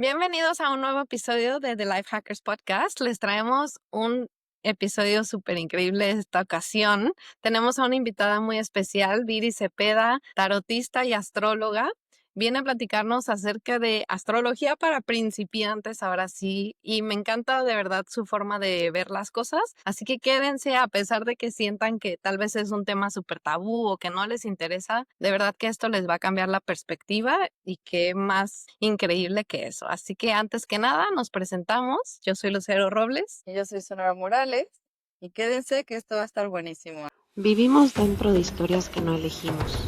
Bienvenidos a un nuevo episodio de The Life Hackers Podcast. Les traemos un episodio súper increíble esta ocasión. Tenemos a una invitada muy especial, Viri Cepeda, tarotista y astróloga. Viene a platicarnos acerca de astrología para principiantes, ahora sí, y me encanta de verdad su forma de ver las cosas. Así que quédense, a pesar de que sientan que tal vez es un tema súper tabú o que no les interesa, de verdad que esto les va a cambiar la perspectiva y qué más increíble que eso. Así que antes que nada, nos presentamos. Yo soy Lucero Robles. Y yo soy Sonora Morales y quédense que esto va a estar buenísimo. Vivimos dentro de historias que no elegimos,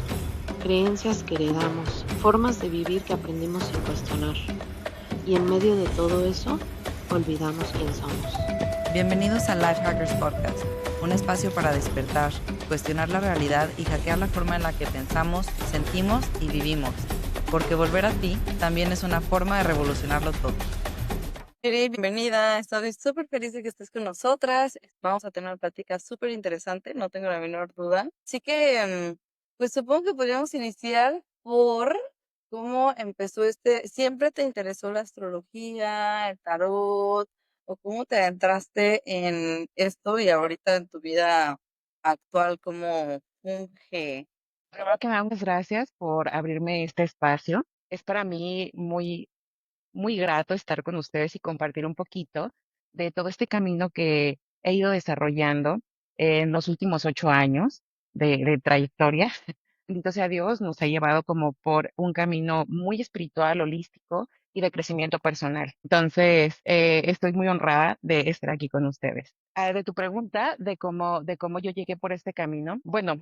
creencias que heredamos, formas de vivir que aprendimos sin cuestionar. Y en medio de todo eso, olvidamos quién somos. Bienvenidos a Life Hackers Podcast, un espacio para despertar, cuestionar la realidad y hackear la forma en la que pensamos, sentimos y vivimos. Porque volver a ti también es una forma de revolucionarlo todo. Viri, bienvenida, estoy súper feliz de que estés con nosotras. Vamos a tener una plática súper interesante, no tengo la menor duda. Así que, pues supongo que podríamos iniciar por cómo empezó ¿siempre te interesó la astrología, el tarot, o cómo te adentraste en esto y ahorita en tu vida actual, cómo funge? Primero que nada, muchas gracias por abrirme este espacio. Es para mí muy grato estar con ustedes y compartir un poquito de todo este camino que he ido desarrollando en los últimos 8 años de trayectoria. Bendito sea Dios, nos ha llevado como por un camino muy espiritual, holístico y de crecimiento personal. Entonces, estoy muy honrada de estar aquí con ustedes. De tu pregunta de cómo yo llegué por este camino, bueno,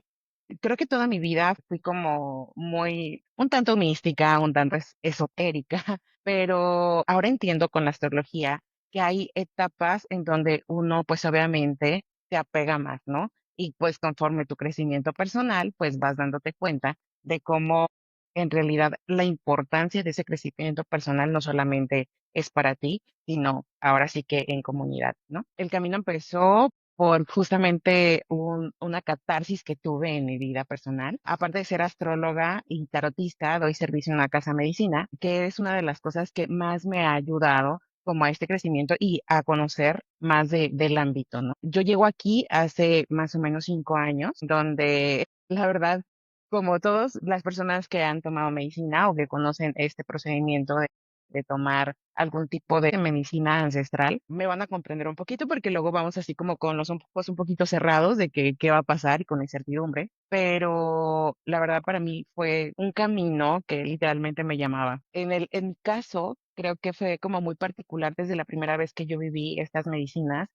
creo que toda mi vida fui como un tanto mística, un tanto esotérica, pero ahora entiendo con la astrología que hay etapas en donde uno, pues obviamente, se apega más, ¿no? Y pues conforme tu crecimiento personal, pues vas dándote cuenta de cómo en realidad la importancia de ese crecimiento personal no solamente es para ti, sino ahora sí que en comunidad, ¿no? El camino empezó por justamente una catarsis que tuve en mi vida personal. Aparte de ser astróloga y tarotista, doy servicio en una casa medicina, que es una de las cosas que más me ha ayudado como a este crecimiento y a conocer más del ámbito, ¿no? Yo llego aquí hace más o menos 5 años, donde la verdad, como todas las personas que han tomado medicina o que conocen este procedimiento de tomar algún tipo de medicina ancestral, me van a comprender un poquito porque luego vamos así como con los ojos un poquito cerrados de que qué va a pasar y con incertidumbre, pero la verdad para mí fue un camino que literalmente me llamaba. En mi caso, creo que fue como muy particular desde la primera vez que yo viví estas medicinas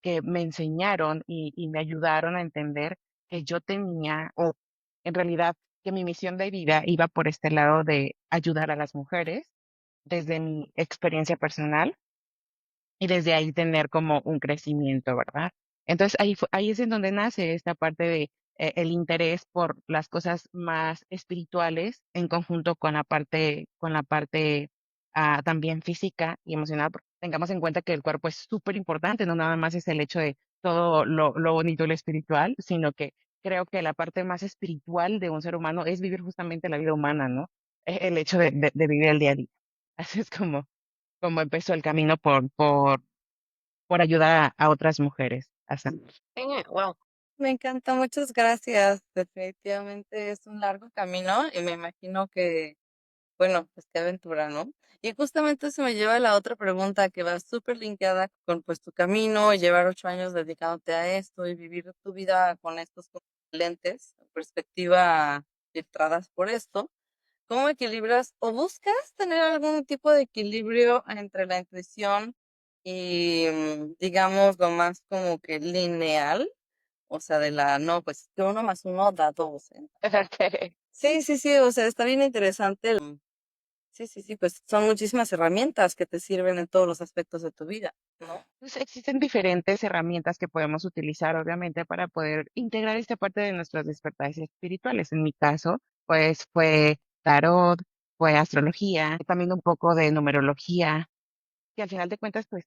que me enseñaron y me ayudaron a entender que yo tenía, o en realidad, que mi misión de vida iba por este lado de ayudar a las mujeres desde mi experiencia personal y desde ahí tener como un crecimiento, ¿verdad? Entonces ahí es en donde nace esta parte de el interés por las cosas más espirituales en conjunto con la parte también física y emocional, porque tengamos en cuenta que el cuerpo es súper importante, no nada más es el hecho de todo lo bonito y lo espiritual, sino que creo que la parte más espiritual de un ser humano es vivir justamente la vida humana, ¿no? El hecho de vivir el día a día. Así es como empezó el camino por ayudar a otras mujeres a sanar. Wow. Me encanta, muchas gracias. Definitivamente es un largo camino y me imagino que, bueno, pues qué aventura, ¿no? Y justamente eso me lleva a la otra pregunta que va súper linkeada con pues tu camino y llevar 8 años dedicándote a esto y vivir tu vida con estos como lentes, perspectiva filtradas por esto. ¿Cómo equilibras o buscas tener algún tipo de equilibrio entre la intuición y, digamos, lo más como que lineal? O sea, no, pues que 1 más 1 da 2. Okay. Sí, sí, sí, o sea, está bien interesante. Sí, sí, sí, pues son muchísimas herramientas que te sirven en todos los aspectos de tu vida, ¿no? Pues existen diferentes herramientas que podemos utilizar, obviamente, para poder integrar esta parte de nuestros despertares espirituales. En mi caso, pues fue tarot, fue astrología, también un poco de numerología, que al final de cuentas, pues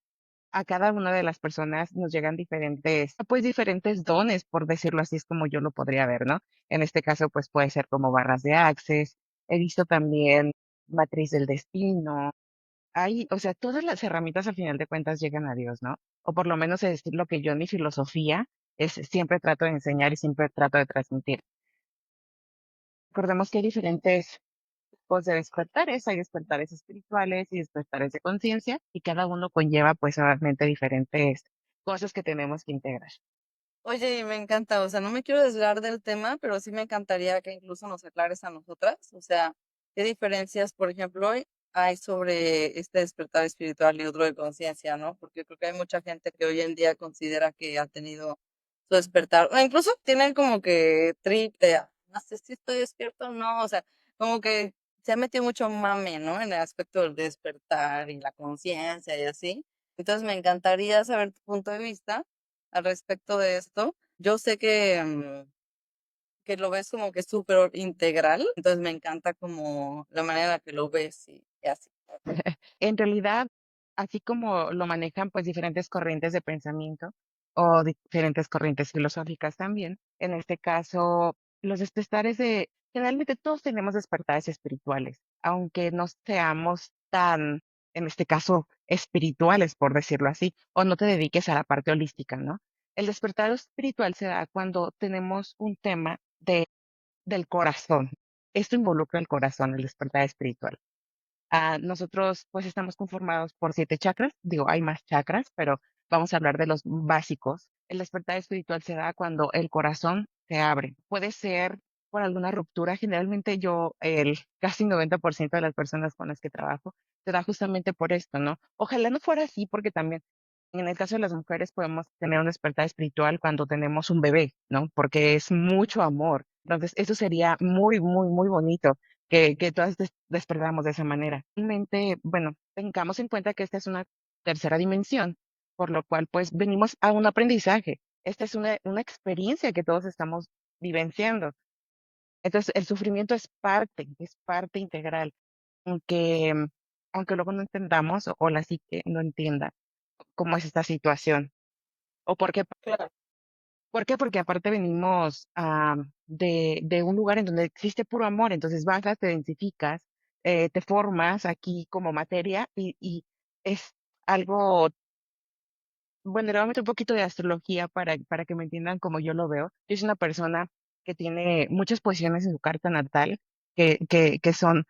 a cada una de las personas nos llegan diferentes dones, por decirlo así, es como yo lo podría ver, ¿no? En este caso, pues puede ser como barras de Access. He visto también matriz del destino. o sea, todas las herramientas al final de cuentas llegan a Dios, ¿no? O por lo menos es lo que yo en mi filosofía es siempre trato de enseñar y siempre trato de transmitir. Recordemos que hay diferentes tipos de despertares, hay despertares espirituales y despertares de conciencia, y cada uno conlleva pues obviamente diferentes cosas que tenemos que integrar. Oye, y me encanta, o sea, no me quiero desviar del tema, pero sí me encantaría que incluso nos aclares a nosotras, o sea, qué diferencias, por ejemplo, hay sobre este despertar espiritual y otro de conciencia, ¿no? Porque creo que hay mucha gente que hoy en día considera que ha tenido su despertar, o incluso tienen como que trip de, no sé si estoy despierto o no, o sea, como que se ha metido mucho mame, ¿no? En el aspecto del despertar y la conciencia y así. Entonces me encantaría saber tu punto de vista al respecto de esto. Yo sé que lo ves como que súper integral, entonces me encanta como la manera en la que lo ves y así. En realidad, así como lo manejan pues diferentes corrientes de pensamiento o diferentes corrientes filosóficas también, en este caso, los despertares generalmente todos tenemos despertares espirituales, aunque no seamos tan, en este caso, espirituales, por decirlo así, o no te dediques a la parte holística, ¿no? El despertar espiritual se da cuando tenemos un tema del corazón. Esto involucra el corazón, el despertar espiritual. Nosotros pues estamos conformados por 7 chakras, digo, hay más chakras, pero vamos a hablar de los básicos. El despertar espiritual se da cuando el corazón se abre. Puede ser por alguna ruptura, generalmente el casi 90% de las personas con las que trabajo, se da justamente por esto, ¿no? Ojalá no fuera así, porque también en el caso de las mujeres podemos tener un despertar espiritual cuando tenemos un bebé, ¿no? Porque es mucho amor. Entonces, eso sería muy, muy, muy bonito que todas despertamos de esa manera. Realmente, bueno, tengamos en cuenta que esta es una tercera dimensión, por lo cual, pues, venimos a un aprendizaje. Esta es una experiencia que todos estamos vivenciando. Entonces, el sufrimiento es parte integral, aunque, aunque luego no entendamos o la psique no entienda cómo es esta situación o Claro. por qué, porque aparte venimos de un lugar en donde existe puro amor, entonces bajas, te identificas, te formas aquí como materia y es algo, bueno, le voy a meter un poquito de astrología para que me entiendan como yo lo veo. Yo soy una persona que tiene muchas posiciones en su carta natal que son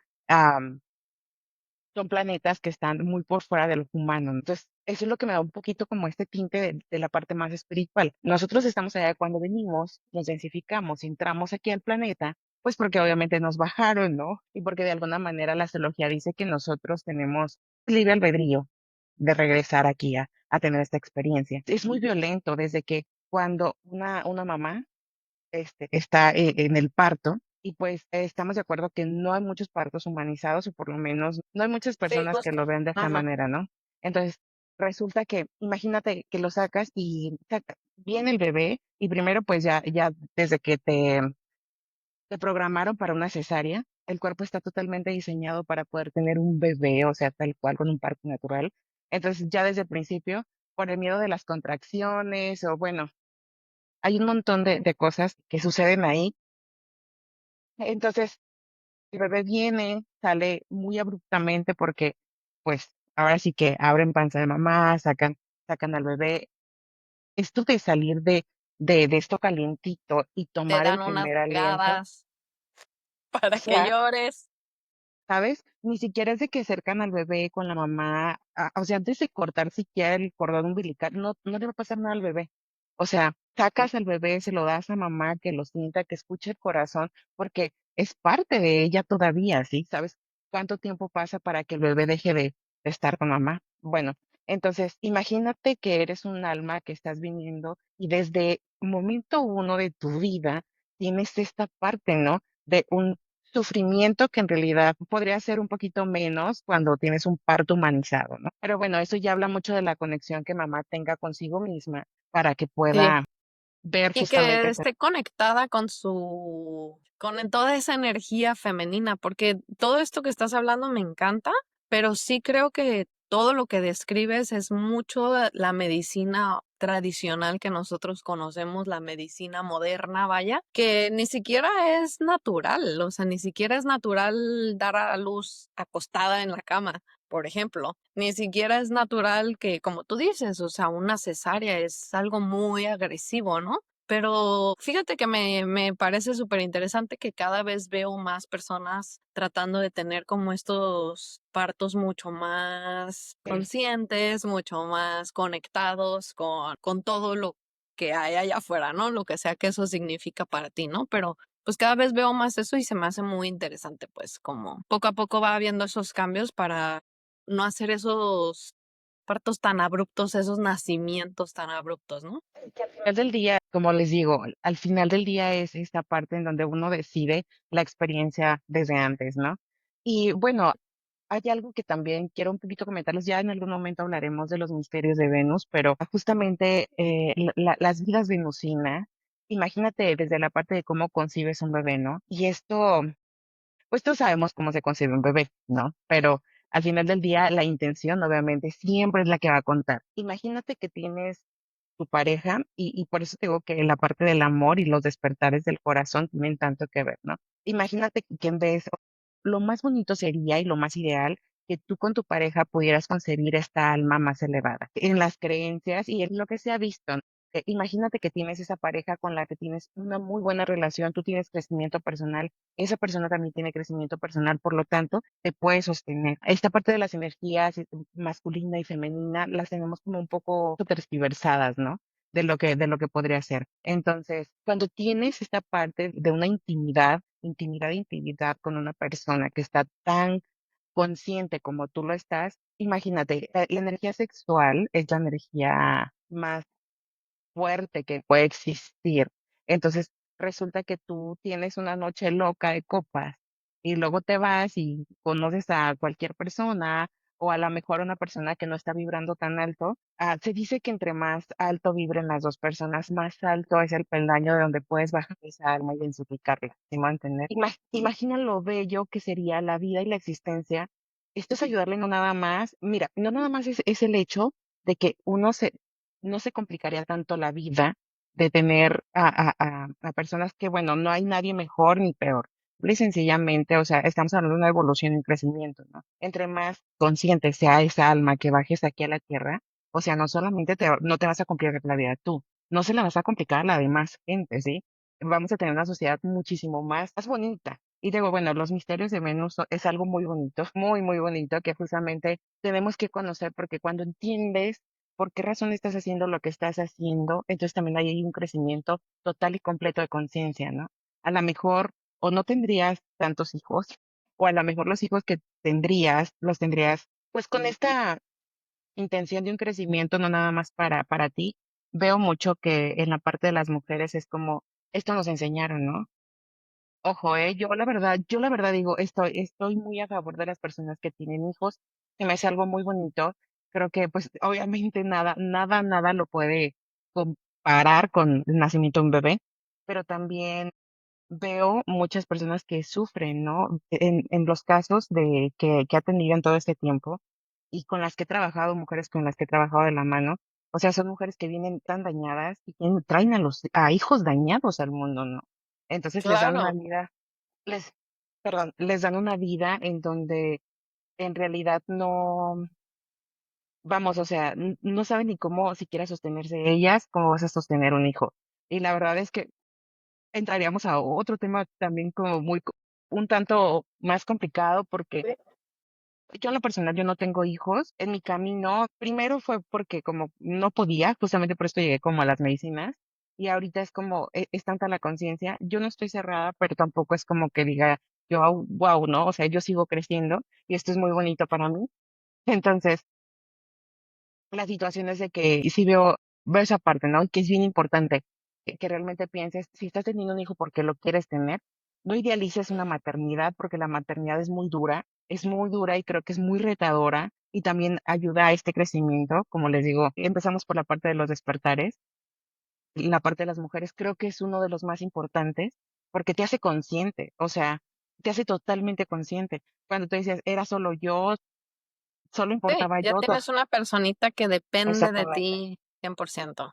planetas que están muy por fuera de lo humano. Entonces, eso es lo que me da un poquito como este tinte de la parte más espiritual. Nosotros estamos allá cuando venimos, nos densificamos, entramos aquí al planeta, pues porque obviamente nos bajaron, ¿no? Y porque de alguna manera la astrología dice que nosotros tenemos libre albedrío de regresar aquí a tener esta experiencia. Es muy violento desde que cuando una mamá está en el parto. Y pues estamos de acuerdo que no hay muchos partos humanizados, o por lo menos no hay muchas Sí, personas que justo. lo ven de esta Ajá. manera, ¿no? Entonces, resulta que, imagínate que lo sacas y viene el bebé, y primero pues ya desde que te programaron para una cesárea, el cuerpo está totalmente diseñado para poder tener un bebé, o sea, tal cual con un parto natural. Entonces, ya desde el principio, por el miedo de las contracciones, o bueno, hay un montón de cosas que suceden ahí. Entonces, el bebé viene, sale muy abruptamente porque, pues, ahora sí que abren panza de mamá, sacan al bebé. Esto de salir de esto calientito y Te tomar el dan unas primer aliento, nalgadas para o que sea, llores. ¿sabes? Ni siquiera es de que acercan al bebé con la mamá, o sea, antes de cortar siquiera el cordón umbilical, no le va a pasar nada al bebé. O sea, sacas al bebé, se lo das a mamá, que lo sienta, que escuche el corazón, porque es parte de ella todavía, ¿sí? ¿Sabes cuánto tiempo pasa para que el bebé deje de estar con mamá? Bueno, entonces, imagínate que eres un alma que estás viniendo y desde momento uno de tu vida tienes esta parte, ¿no? De un sufrimiento que en realidad podría ser un poquito menos cuando tienes un parto humanizado, ¿no? Pero bueno, eso ya habla mucho de la conexión que mamá tenga consigo misma para que Sí. pueda ver Y que justamente esté conectada con toda esa energía femenina, porque todo esto que estás hablando me encanta, pero sí creo que todo lo que describes es mucho la medicina tradicional que nosotros conocemos, la medicina moderna, vaya, que ni siquiera es natural, o sea, ni siquiera es natural dar a luz acostada en la cama, por ejemplo. Ni siquiera es natural que, como tú dices, o sea, una cesárea es algo muy agresivo, ¿no? Pero fíjate que me parece súper interesante que cada vez veo más personas tratando de tener como estos partos mucho más conscientes, mucho más conectados con todo lo que hay allá afuera, ¿no? Lo que sea que eso significa para ti, ¿no? Pero pues cada vez veo más eso y se me hace muy interesante, pues como poco a poco va habiendo esos cambios para no hacer esos partos tan abruptos, esos nacimientos tan abruptos, ¿no? Que al final del día, como les digo, al final del día es esta parte en donde uno decide la experiencia desde antes, ¿no? Y bueno, hay algo que también quiero un poquito comentarles, ya en algún momento hablaremos de los misterios de Venus, pero justamente las vidas venusinas, imagínate desde la parte de cómo concibes un bebé, ¿no? Y esto, pues todos sabemos cómo se concibe un bebé, ¿no? Pero al final del día, la intención obviamente siempre es la que va a contar. Imagínate que tienes tu pareja y por eso digo que la parte del amor y los despertares del corazón tienen tanto que ver, ¿no? Imagínate que en vez, lo más bonito sería y lo más ideal que tú con tu pareja pudieras concebir esta alma más elevada en las creencias y en lo que se ha visto, ¿no? Imagínate que tienes esa pareja con la que tienes una muy buena relación, tú tienes crecimiento personal, esa persona también tiene crecimiento personal, por lo tanto, te puede sostener. Esta parte de las energías masculina y femenina las tenemos como un poco tergiversadas, ¿no? De lo que podría ser. Entonces, cuando tienes esta parte de una intimidad con una persona que está tan consciente como tú lo estás, imagínate, la energía sexual es la energía más fuerte que puede existir. Entonces, resulta que tú tienes una noche loca de copas y luego te vas y conoces a cualquier persona o a lo mejor una persona que no está vibrando tan alto. Se dice que entre más alto vibren las dos personas, más alto es el peldaño de donde puedes bajar esa alma y densificarla. ¿Sí me va a entender? Imagina lo bello que sería la vida y la existencia. Esto es ayudarle no nada más, mira, no nada más es el hecho de que no se complicaría tanto la vida de tener a personas que, bueno, no hay nadie mejor ni peor. Simple y sencillamente, o sea, estamos hablando de una evolución y un crecimiento, ¿no? Entre más consciente sea esa alma que bajes aquí a la tierra, o sea, no solamente no te vas a complicar la vida tú, no se la vas a complicar a la demás gente, ¿sí? Vamos a tener una sociedad muchísimo más bonita. Y digo, bueno, los misterios de Venus es algo muy bonito, muy, muy bonito que justamente tenemos que conocer porque cuando entiendes por qué razón estás haciendo lo que estás haciendo, entonces también hay ahí un crecimiento total y completo de conciencia, ¿no? A lo mejor o no tendrías tantos hijos, o a lo mejor los hijos que tendrías, los tendrías pues con esta intención de un crecimiento, no nada más para ti. Veo mucho que en la parte de las mujeres es como, esto nos enseñaron, ¿no? Ojo, yo la verdad digo, estoy muy a favor de las personas que tienen hijos. Se me hace algo muy bonito. Creo que, pues, obviamente nada lo puede comparar con el nacimiento de un bebé, pero también veo muchas personas que sufren, ¿no? En los casos que ha tenido en todo este tiempo y con las que he trabajado, mujeres con las que he trabajado de la mano, o sea, son mujeres que vienen tan dañadas y que traen a hijos dañados al mundo, ¿no? Entonces les dan una Claro. vida les, perdón, les dan una vida en donde en realidad no, vamos, o sea, no saben ni cómo siquiera sostenerse ellas, cómo vas a sostener un hijo. Y la verdad es que entraríamos a otro tema también como un tanto más complicado porque yo en lo personal yo no tengo hijos. En mi camino, primero fue porque como no podía, justamente por esto llegué como a las medicinas. Y ahorita es como, es tanta la conciencia. Yo no estoy cerrada, pero tampoco es como que diga, yo, wow, ¿no? O sea, yo sigo creciendo y esto es muy bonito para mí. Entonces, la situación es de que sí veo esa parte, ¿no? Y que es bien importante que realmente pienses, si estás teniendo un hijo porque lo quieres tener, no idealices una maternidad porque la maternidad es muy dura y creo que es muy retadora y también ayuda a este crecimiento. Como les digo, empezamos por la parte de los despertares, la parte de las mujeres creo que es uno de los más importantes porque te hace consciente, o sea, te hace totalmente consciente. Cuando tú dices, era solo yo, solo Sí, importaba ya yo. tienes una personita que depende de Exactamente, ti 100%.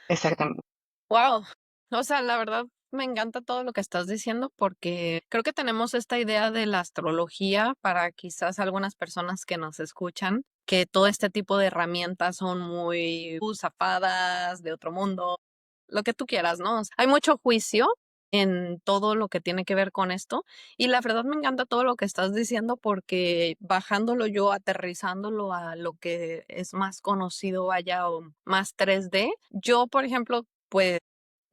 exactamente. Wow. O sea, la verdad me encanta todo lo que estás diciendo porque creo que tenemos esta idea de la astrología para quizás algunas personas que nos escuchan, que todo este tipo de herramientas son muy zafadas, de otro mundo, lo que tú quieras, ¿no? O sea, hay mucho juicio en todo lo que tiene que ver con esto y la verdad me encanta todo lo que estás diciendo porque bajándolo yo, aterrizándolo a lo que es más conocido, vaya, o más 3D, yo, por ejemplo, pues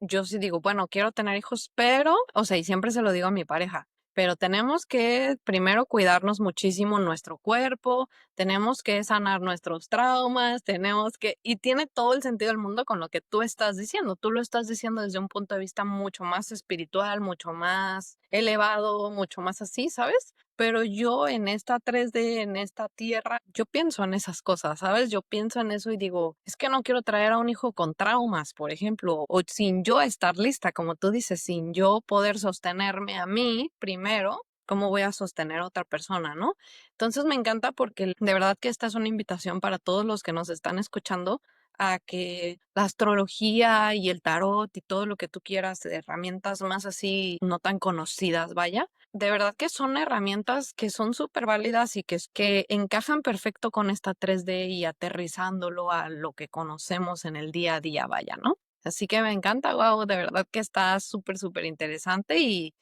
yo sí digo, bueno, quiero tener hijos, pero, o sea, y siempre se lo digo a mi pareja, pero tenemos que primero cuidarnos muchísimo nuestro cuerpo, tenemos que sanar nuestros traumas, tenemos que, y tiene todo el sentido del mundo con lo que tú estás diciendo. Tú lo estás diciendo desde un punto de vista mucho más espiritual, mucho más elevado, mucho más así, ¿sabes? Pero yo en esta 3D, en esta tierra, yo pienso en esas cosas, ¿sabes? Yo pienso en eso y digo, es que no quiero traer a un hijo con traumas, por ejemplo, o sin yo estar lista, como tú dices, sin yo poder sostenerme a mí primero. ¿Cómo voy a sostener a otra persona, no? Entonces me encanta porque de verdad que esta es una invitación para todos los que nos están escuchando a que la astrología y el tarot y todo lo que tú quieras, de herramientas más así no tan conocidas, vaya, de verdad que son herramientas que son súper válidas y que encajan perfecto con esta 3D y aterrizándolo a lo que conocemos en el día a día, vaya, ¿no? Así que me encanta, wow, de verdad que está súper, súper interesante y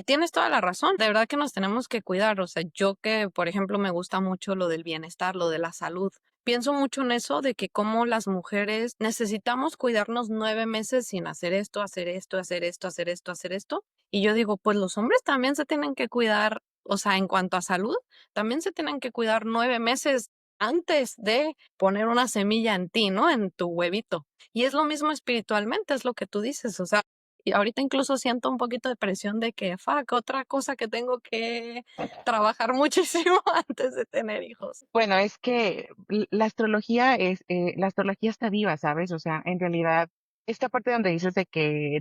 tienes toda la razón, de verdad que nos tenemos que cuidar, o sea, yo que, por ejemplo, me gusta mucho lo del bienestar, lo de la salud. Pienso mucho en eso de que como las mujeres necesitamos cuidarnos 9 meses sin hacer esto, hacer esto, hacer esto, hacer esto, hacer esto. Y yo digo, pues los hombres también se tienen que cuidar, o sea, en cuanto a salud, también se tienen que cuidar 9 meses antes de poner una semilla en ti, ¿no? En tu huevito. Y es lo mismo espiritualmente, es lo que tú dices, o sea, y ahorita incluso siento un poquito de presión de que, fuck, otra cosa que tengo que trabajar muchísimo antes de tener hijos. Bueno, es que la astrología está viva, ¿sabes? O sea, en realidad, esta parte donde dices de que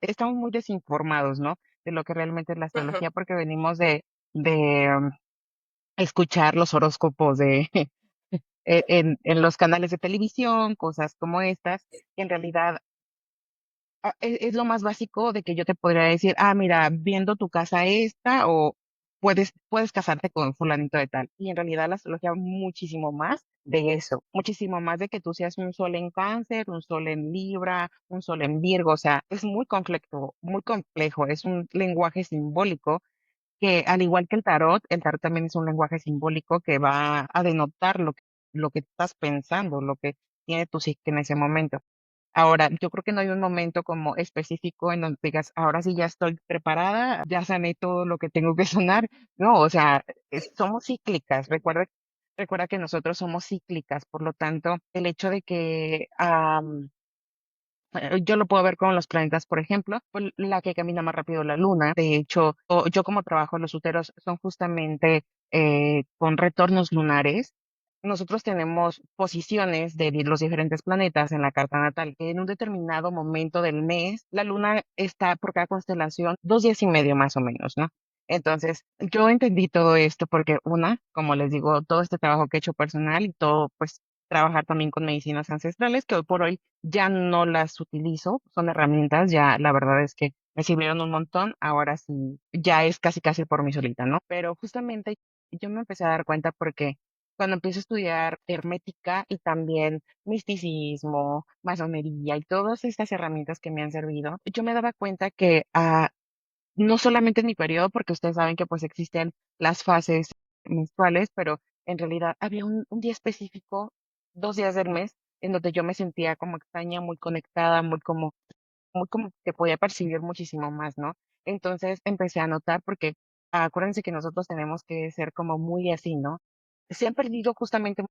estamos muy desinformados, ¿no? De lo que realmente es la Ujú. astrología, porque venimos de escuchar los horóscopos en los canales de televisión, cosas como estas, que en realidad es lo más básico de que yo te podría decir, ah, mira, viendo tu casa esta o puedes casarte con fulanito de tal. Y en realidad la astrología va muchísimo más de eso, muchísimo más de que tú seas un sol en Cáncer, un sol en Libra, un sol en Virgo, o sea, es muy complejo, es un lenguaje simbólico que al igual que el tarot también es un lenguaje simbólico que va a denotar lo que estás pensando, lo que tiene tu psique en ese momento. Ahora, yo creo que no hay un momento como específico en donde digas, ahora sí ya estoy preparada, ya sané todo lo que tengo que sanar. No, o sea, somos cíclicas. Recuerda que nosotros somos cíclicas, por lo tanto, el hecho de que yo lo puedo ver con los planetas, por ejemplo, pues, la que camina más rápido la luna. De hecho, yo como trabajo en los úteros son justamente con retornos lunares. Nosotros tenemos posiciones de los diferentes planetas en la carta natal. En un determinado momento del mes, la luna está por cada constelación 2 días y medio más o menos, ¿no? Entonces, yo entendí todo esto porque como les digo, todo este trabajo que he hecho personal y todo, pues, trabajar también con medicinas ancestrales, que hoy por hoy ya no las utilizo, son herramientas, ya la verdad es que me sirvieron un montón, ahora sí, ya es casi casi por mí solita, ¿no? Pero justamente yo me empecé a dar cuenta porque cuando empiezo a estudiar hermética y también misticismo, masonería y todas estas herramientas que me han servido, yo me daba cuenta que no solamente en mi periodo, porque ustedes saben que pues existen las fases menstruales, pero en realidad había un día específico, 2 días del mes, en donde yo me sentía como extraña, muy conectada, muy como que podía percibir muchísimo más, ¿no? Entonces empecé a notar, porque acuérdense que nosotros tenemos que ser como muy así, ¿no? Se han perdido justamente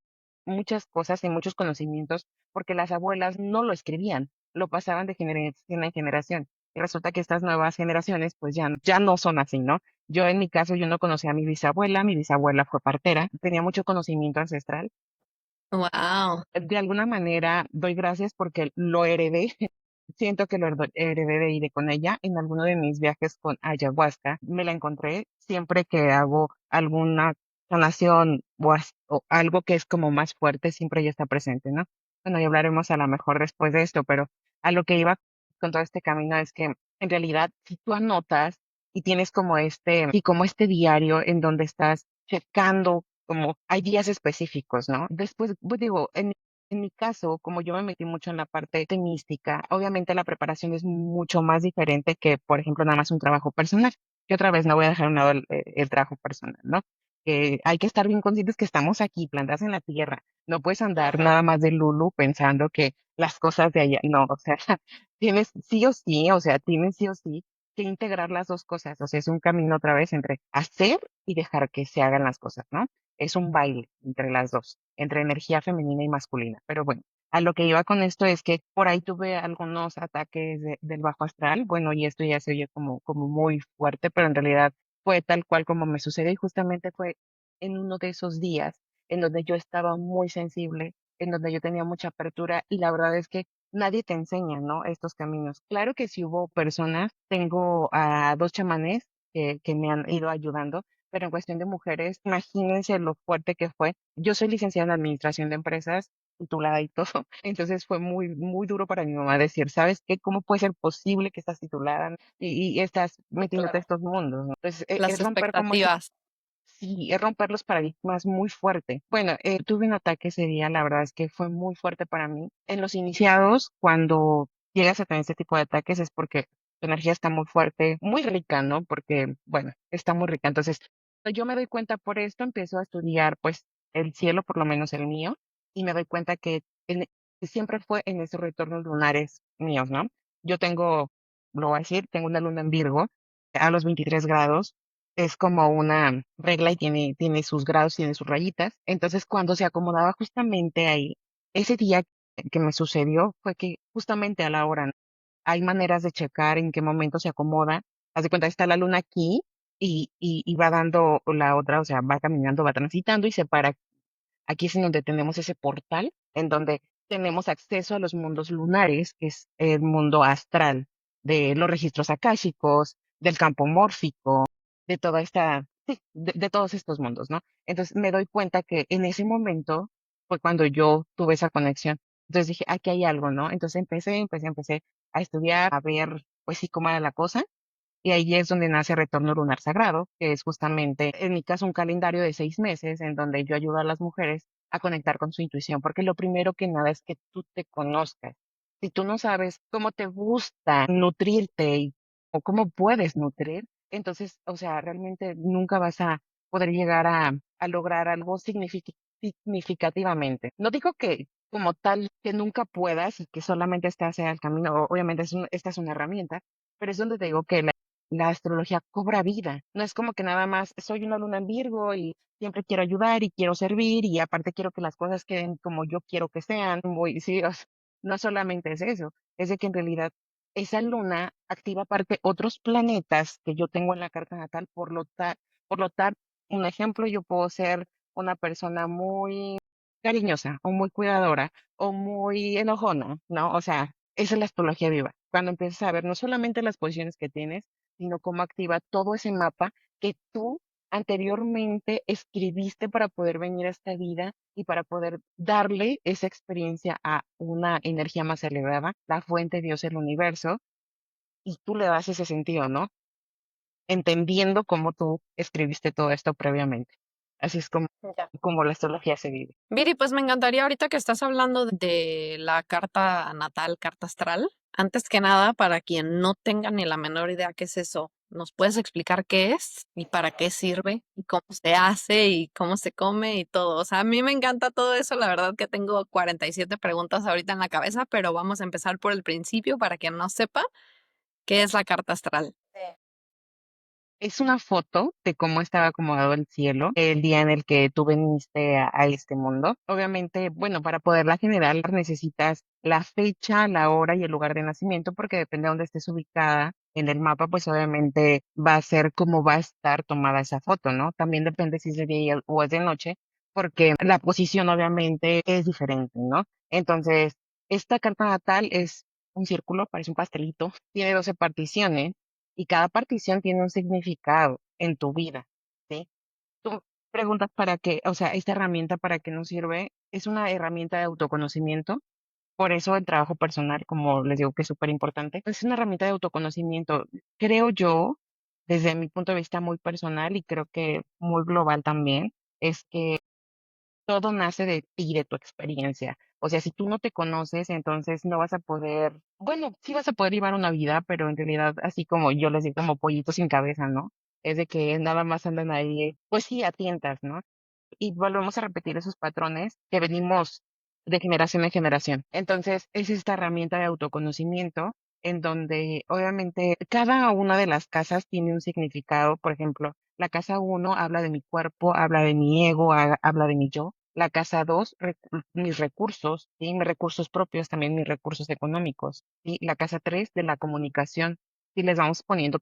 muchas cosas y muchos conocimientos porque las abuelas no lo escribían, lo pasaban de generación en generación. Y resulta que estas nuevas generaciones pues ya no son así, ¿no? Yo en mi caso, yo no conocía a mi bisabuela fue partera, tenía mucho conocimiento ancestral. Wow. De alguna manera doy gracias porque lo heredé. Siento que heredé de ir con ella en alguno de mis viajes con ayahuasca. Me la encontré siempre que hago alguna sanación o algo que es como más fuerte siempre ya está presente, ¿no? Bueno, ya hablaremos a lo mejor después de esto, pero a lo que iba con todo este camino es que en realidad si tú anotas y tienes como este diario en donde estás checando, como hay días específicos, ¿no? Después, pues digo, en mi caso, como yo me metí mucho en la parte de mística, obviamente la preparación es mucho más diferente que, por ejemplo, nada más un trabajo personal. Que otra vez no voy a dejar a un lado el trabajo personal, ¿no? Que hay que estar bien conscientes que estamos aquí, plantadas en la tierra. No puedes andar nada más de Lulu pensando que las cosas de allá, no, o sea, tienes sí o sí, o sea, tienes sí o sí que integrar las dos cosas. O sea, es un camino otra vez entre hacer y dejar que se hagan las cosas, ¿no? Es un baile entre las dos, entre energía femenina y masculina. Pero bueno, a lo que iba con esto es que por ahí tuve algunos ataques del bajo astral. Bueno, y esto ya se oye como muy fuerte, pero en realidad fue tal cual como me sucedió y justamente fue en uno de esos días en donde yo estaba muy sensible, en donde yo tenía mucha apertura y la verdad es que nadie te enseña, ¿no? Estos caminos. Claro que sí hubo personas, tengo a dos chamanes que me han ido ayudando, pero en cuestión de mujeres, imagínense lo fuerte que fue. Yo soy licenciada en administración de empresas, titulada y todo, entonces fue muy duro para mi mamá decir, ¿sabes qué? ¿Cómo puede ser posible que estás titulada y estás metiéndote a Claro. estos mundos, ¿no? Entonces, Las es romper como ese expectativas. Sí, es romper los paradigmas muy fuerte. Bueno, tuve un ataque ese día, la verdad es que fue muy fuerte para mí. En los iniciados, cuando llegas a tener este tipo de ataques es porque tu energía está muy fuerte, muy rica, ¿no? Porque, bueno, está muy rica. Entonces, yo me doy cuenta por esto, empiezo a estudiar, pues, el cielo, por lo menos el mío, y me doy cuenta que siempre fue en esos retornos lunares míos, ¿no? Yo tengo, lo voy a decir, tengo una luna en Virgo a los 23 grados es como una regla y tiene sus grados, tiene sus rayitas. Entonces, cuando se acomodaba justamente ahí, ese día que me sucedió fue que justamente a la hora, ¿no? Hay maneras de checar en qué momento se acomoda. Haz de cuenta, está la luna aquí y va dando la otra, o sea, va caminando, va transitando y se para. Aquí es en donde tenemos ese portal, en donde tenemos acceso a los mundos lunares, que es el mundo astral, de los registros akáshicos, del campo mórfico, de toda esta, sí, de todos estos mundos, ¿no? Entonces me doy cuenta que en ese momento fue cuando yo tuve esa conexión. Entonces dije, aquí hay algo, ¿no? Entonces empecé a estudiar, a ver, pues sí, cómo era la cosa. Y ahí es donde nace Retorno Lunar Sagrado, que es justamente, en mi caso, un calendario de 6 meses en donde yo ayudo a las mujeres a conectar con su intuición, porque lo primero que nada es que tú te conozcas. Si tú no sabes cómo te gusta nutrirte o cómo puedes nutrir, entonces, o sea, realmente nunca vas a poder llegar a lograr algo significativamente. No digo que como tal que nunca puedas y que solamente este sea el camino, obviamente esta es una herramienta, pero es donde te digo que la astrología cobra vida. No es como que nada más soy una luna en Virgo y siempre quiero ayudar y quiero servir y aparte quiero que las cosas queden como yo quiero que sean. Sí, no solamente es eso, es de que en realidad esa luna activa aparte otros planetas que yo tengo en la carta natal, por lo tal, un ejemplo, yo puedo ser una persona muy cariñosa o muy cuidadora o muy enojona, ¿no? O sea, esa es la astrología viva. Cuando empiezas a ver no solamente las posiciones que tienes, sino cómo activa todo ese mapa que tú anteriormente escribiste para poder venir a esta vida y para poder darle esa experiencia a una energía más elevada, la fuente, Dios, el universo, y tú le das ese sentido, ¿no? Entendiendo cómo tú escribiste todo esto previamente. Así es Ya. como la astrología se vive. Viri, pues me encantaría ahorita que estás hablando de la carta natal, carta astral. Antes que nada, para quien no tenga ni la menor idea qué es eso, ¿nos puedes explicar qué es y para qué sirve y cómo se hace y cómo se come y todo? O sea, a mí me encanta todo eso. La verdad que tengo 47 preguntas ahorita en la cabeza, pero vamos a empezar por el principio para quien no sepa qué es la carta astral. Es una foto de cómo estaba acomodado el cielo el día en el que tú viniste a este mundo. Obviamente, bueno, para poderla generar necesitas la fecha, la hora y el lugar de nacimiento, porque depende de dónde estés ubicada en el mapa, pues obviamente va a ser cómo va a estar tomada esa foto, ¿no? También depende si es de día o es de noche, porque la posición obviamente es diferente, ¿no? Entonces, esta carta natal es un círculo, parece un pastelito, tiene 12 particiones y cada partición tiene un significado en tu vida, ¿sí? preguntas para qué, o sea, esta herramienta para qué nos sirve. Es una herramienta de autoconocimiento. Por eso el trabajo personal, como les digo que es súper importante, es una herramienta de autoconocimiento. Creo yo, desde mi punto de vista muy personal y creo que muy global también, es que todo nace de ti, de tu experiencia. O sea, si tú no te conoces, entonces no vas a poder, bueno, sí vas a poder llevar una vida, pero en realidad, así como yo les digo, como pollitos sin cabeza, ¿no? Es de que nada más andan ahí, pues sí, a tientas, ¿no? Y volvemos a repetir esos patrones que venimos de generación en generación. Entonces, es esta herramienta de autoconocimiento en donde obviamente cada una de las casas tiene un significado. Por ejemplo, la casa uno habla de mi cuerpo, habla de mi ego, habla de mi yo. La casa 2, mis recursos, ¿sí? Mis recursos propios, también mis recursos económicos. Y la casa 3 de la comunicación. Si les vamos poniendo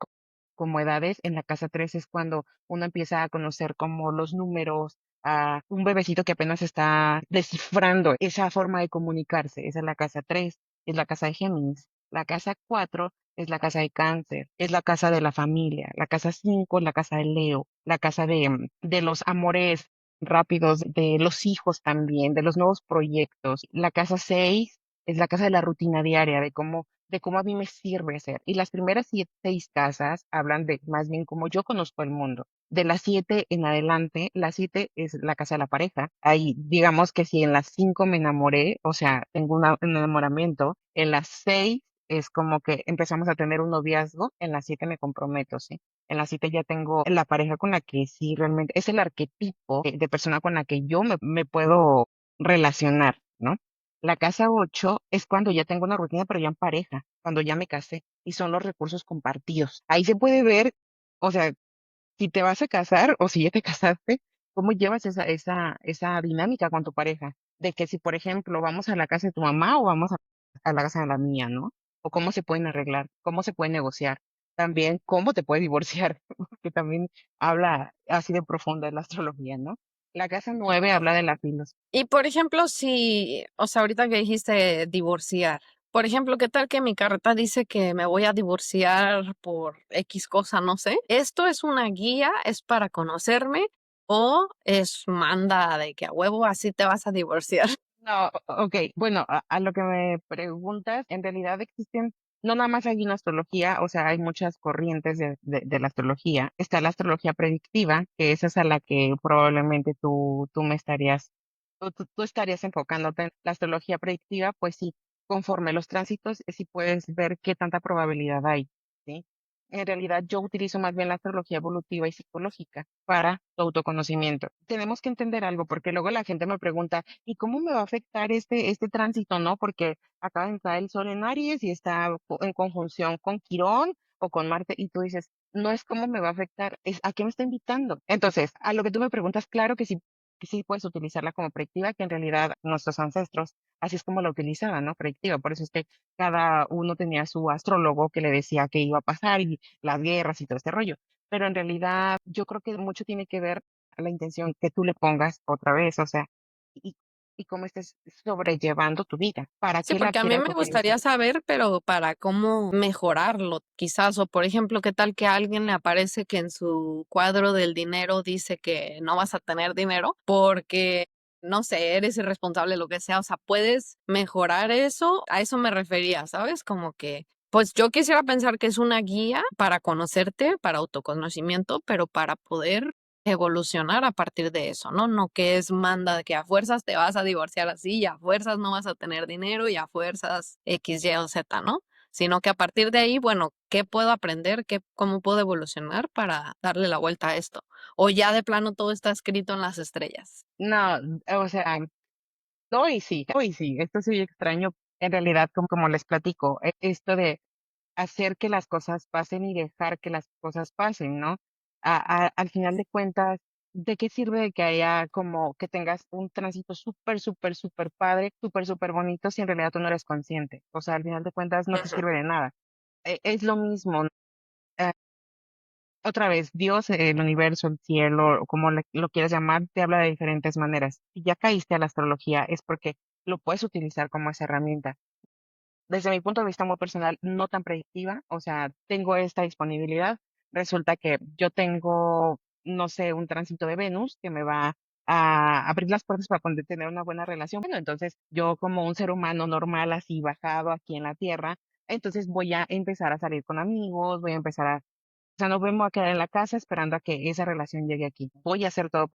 como edades, en la casa 3 es cuando uno empieza a conocer como los números, a un bebecito que apenas está descifrando esa forma de comunicarse. Esa es la casa 3, es la casa de Géminis. La casa 4 es la casa de Cáncer, es la casa de la familia. La casa 5 es la casa de Leo, la casa de los amores rápidos, de los hijos también, de los nuevos proyectos. La casa 6 es la casa de la rutina diaria, de cómo a mí me sirve ser. Y las primeras 6 casas hablan de más bien cómo yo conozco el mundo. De las 7 en adelante, la 7 es la casa de la pareja. Ahí, digamos que si en las 5 me enamoré, o sea, tengo un enamoramiento, en las 6 es como que empezamos a tener un noviazgo, en las 7 me comprometo, ¿sí? En las 7 ya tengo la pareja con la que sí realmente es el arquetipo de persona con la que yo me puedo relacionar, ¿no? La casa 8 es cuando ya tengo una rutina, pero ya en pareja, cuando ya me casé, y son los recursos compartidos. Ahí se puede ver, o sea, si te vas a casar o si ya te casaste, ¿cómo llevas esa dinámica con tu pareja? De que si, por ejemplo, vamos a la casa de tu mamá o vamos a la casa de la mía, ¿no? O cómo se pueden arreglar, cómo se puede negociar. También cómo te puedes divorciar, que también habla así de profunda de la astrología, ¿no? La casa 9 habla de la filosofía. Y por ejemplo, si, o sea, ahorita que dijiste divorciar, por ejemplo, ¿qué tal que mi carta dice que me voy a divorciar por X cosa, no sé? ¿Esto es una guía, es para conocerme o es manda de que a huevo así te vas a divorciar? No, ok, bueno, a lo que me preguntas, en realidad existen, no nada más hay una astrología, o sea, hay muchas corrientes de la astrología. Está la astrología predictiva, que esa es a la que probablemente tú me estarías, tú estarías enfocándote en la astrología predictiva, pues sí, conforme los tránsitos, sí puedes ver qué tanta probabilidad hay, ¿sí? En realidad yo utilizo más bien la astrología evolutiva y psicológica para tu autoconocimiento. Tenemos que entender algo, porque luego la gente me pregunta, ¿y cómo me va a afectar este tránsito, no? Porque acaba de entrar el Sol en Aries y está en conjunción con Quirón o con Marte, y tú dices, no es cómo me va a afectar, es a qué me está invitando. Entonces, a lo que tú me preguntas, claro que sí puedes utilizarla como predictiva, que en realidad nuestros ancestros así es como la utilizaban, ¿no? Predictiva. Por eso es que cada uno tenía su astrólogo que le decía qué iba a pasar y las guerras y todo este rollo. Pero en realidad yo creo que mucho tiene que ver la intención que tú le pongas otra vez, o sea, y, y cómo estés sobrellevando tu vida. ¿Para Sí, qué la porque a mí quieras me utilizar? gustaría saber, pero para cómo mejorarlo, quizás, o por ejemplo, ¿qué tal que a alguien le aparece que en su cuadro del dinero dice que no vas a tener dinero porque, no sé, eres irresponsable, lo que sea? O sea, ¿puedes mejorar eso? A eso me refería, ¿sabes? Como que, pues yo quisiera pensar que es una guía para conocerte, para autoconocimiento, pero para poder evolucionar a partir de eso, ¿no? No que es manda de que a fuerzas te vas a divorciar así y a fuerzas no vas a tener dinero y a fuerzas X, Y o Z, ¿no? Sino que a partir de ahí, bueno, ¿qué puedo aprender? ¿Cómo puedo evolucionar para darle la vuelta a esto? O ya de plano todo está escrito en las estrellas. No, o sea, no y sí, esto sí extraño. En realidad, como les platico, esto de hacer que las cosas pasen y dejar que las cosas pasen, ¿no? Al final de cuentas, ¿de qué sirve de que haya como que tengas un tránsito súper, súper, súper padre, súper, súper bonito si en realidad tú no eres consciente? O sea, al final de cuentas no te Ujú. sirve de nada. Es lo mismo. eh, Otra vez, Dios, el universo, el cielo, o como lo quieras llamar, te habla de diferentes maneras. Si ya caíste a la astrología es porque lo puedes utilizar como esa herramienta. Desde mi punto de vista muy personal, no tan predictiva, o sea, tengo esta disponibilidad. Resulta que yo tengo no sé, un tránsito de Venus que me va a abrir las puertas para poder tener una buena relación. Bueno, entonces yo como un ser humano normal, así bajado aquí en la Tierra, entonces voy a empezar a salir con amigos, voy a empezar a, o sea, no me voy a quedar en la casa esperando a que esa relación llegue aquí. Voy a hacer todo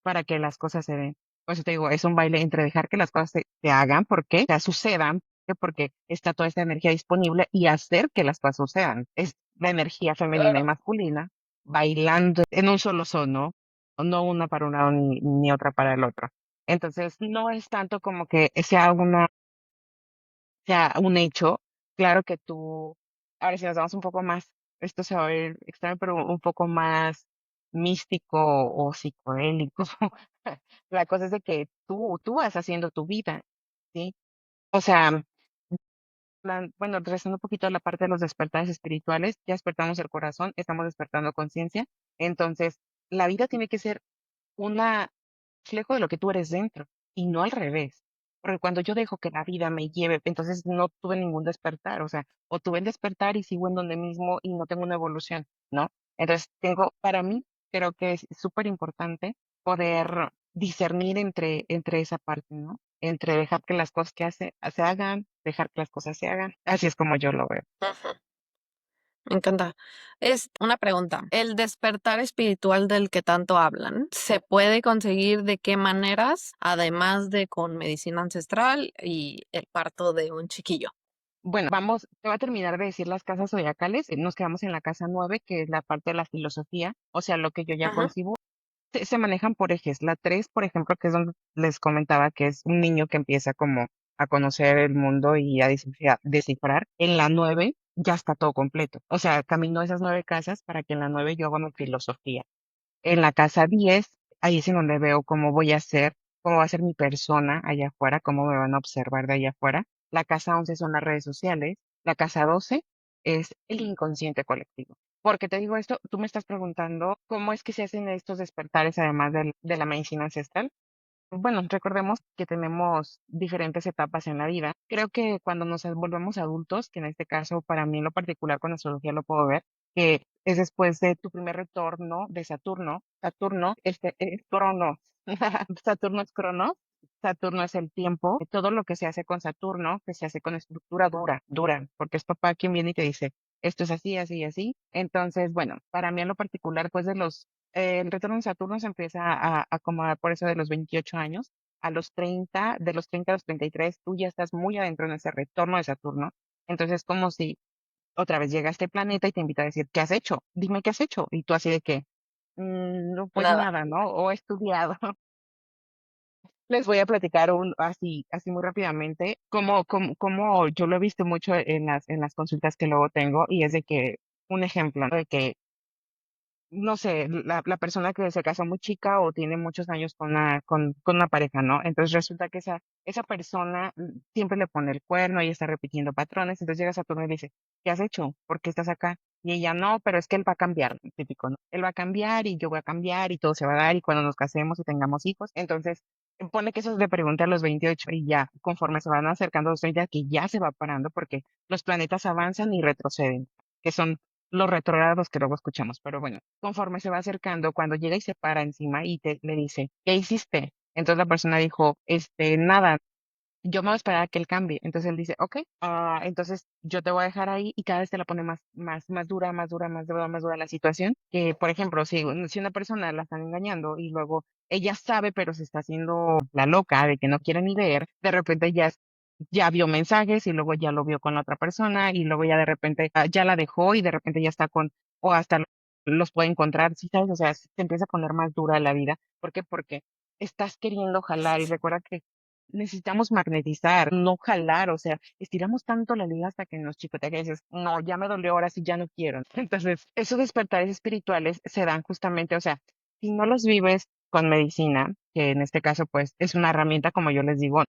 para que las cosas se den. Por eso te digo, es un baile entre dejar que las cosas se hagan, porque, o sea, sucedan, porque está toda esta energía disponible y hacer que las cosas sucedan. Es la energía femenina y Claro. masculina bailando en un solo son, ¿no? No una para un lado ni otra para el otro. Entonces, no es tanto como que sea un hecho. Claro que tú, ahora si nos vamos un poco más, esto se va a ver extraño, pero un poco más místico o psicodélico. La cosa es de que tú vas haciendo tu vida, ¿sí? O sea, bueno, regresando un poquito a la parte de los despertares espirituales, ya despertamos el corazón, estamos despertando conciencia. Entonces, la vida tiene que ser una reflejo de lo que tú eres dentro y no al revés. Porque cuando yo dejo que la vida me lleve, entonces no tuve ningún despertar, o sea, o tuve el despertar y sigo en donde mismo y no tengo una evolución, ¿no? Entonces para mí, creo que es súper importante poder discernir entre esa parte, ¿no? Entre dejar que las cosas se hagan, dejar que las cosas se hagan. Así es como yo lo veo. Ujú. Me encanta. Es una pregunta. ¿El despertar espiritual del que tanto hablan se puede conseguir de qué maneras, además de con medicina ancestral y el parto de un chiquillo? Bueno, te voy a terminar de decir las casas zodiacales. Nos quedamos en la casa 9, que es la parte de la filosofía, o sea, lo que yo ya Ajá. concibo. Se manejan por ejes. La 3, por ejemplo, que es donde les comentaba que es un niño que empieza como a conocer el mundo y a descifrar. En la 9 ya está todo completo. O sea, camino esas 9 casas para que en la 9 yo haga mi filosofía. En la casa 10, ahí es en donde veo cómo voy a ser, cómo va a ser mi persona allá afuera, cómo me van a observar de allá afuera. La casa 11 son las redes sociales. La casa 12 es el inconsciente colectivo. Porque te digo esto, tú me estás preguntando cómo es que se hacen estos despertares además de la medicina ancestral. Bueno, recordemos que tenemos diferentes etapas en la vida. Creo que cuando nos volvemos adultos, que en este caso para mí en lo particular con astrología lo puedo ver, que es después de tu primer retorno de Saturno. Saturno es Cronos. Saturno es Cronos. Saturno es el tiempo. Todo lo que se hace con Saturno, que se hace con estructura dura, porque es papá quien viene y te dice, esto es así, así, y así. Entonces, bueno, para mí en lo particular, pues el retorno de Saturno se empieza a acomodar por eso de los 28 años. A los 30, de los 30 a los 33, tú ya estás muy adentro en ese retorno de Saturno. Entonces, como si otra vez llega este planeta y te invita a decir, ¿qué has hecho? Dime qué has hecho. Y tú así de que, no, pues Nada. nada, ¿no? O he estudiado. Les voy a platicar así muy rápidamente, como yo lo he visto mucho en las consultas que luego tengo, y es de que, un ejemplo, ¿no? De que no sé, la persona que se casó muy chica o tiene muchos años con una pareja, ¿no? Entonces resulta que esa persona siempre le pone el cuerno y está repitiendo patrones. Entonces llega Saturno y dice, ¿qué has hecho? ¿Por qué estás acá? Y ella, no, pero es que él va a cambiar, típico, ¿no? Él va a cambiar y yo voy a cambiar y todo se va a dar y cuando nos casemos y tengamos hijos. Entonces pone que eso le pregunta a los 28 y ya, conforme se van acercando a los 30, que ya se va parando porque los planetas avanzan y retroceden, que son los retrógrados que luego escuchamos, pero bueno, conforme se va acercando, cuando llega y se para encima y le dice, ¿qué hiciste? Entonces la persona dijo, nada, yo me voy a esperar a que él cambie. Entonces él dice, ok, entonces yo te voy a dejar ahí y cada vez te la pone más dura, más dura, más dura, más dura la situación. Que, por ejemplo, si una persona la están engañando y luego ella sabe, pero se está haciendo la loca de que no quiere ni ver, de repente ya vio mensajes y luego ya lo vio con la otra persona y luego ya de repente ya la dejó y de repente ya está o hasta los puede encontrar, ¿sí sabes? O sea, se empieza a poner más dura la vida. ¿Por qué? Porque estás queriendo jalar y recuerda que necesitamos magnetizar, no jalar, o sea, estiramos tanto la liga hasta que nos chicotea que dices, no, ya me dolió, ahora sí ya no quiero. Entonces, esos despertares espirituales se dan justamente, o sea, si no los vives con medicina, que en este caso pues es una herramienta, como yo les digo,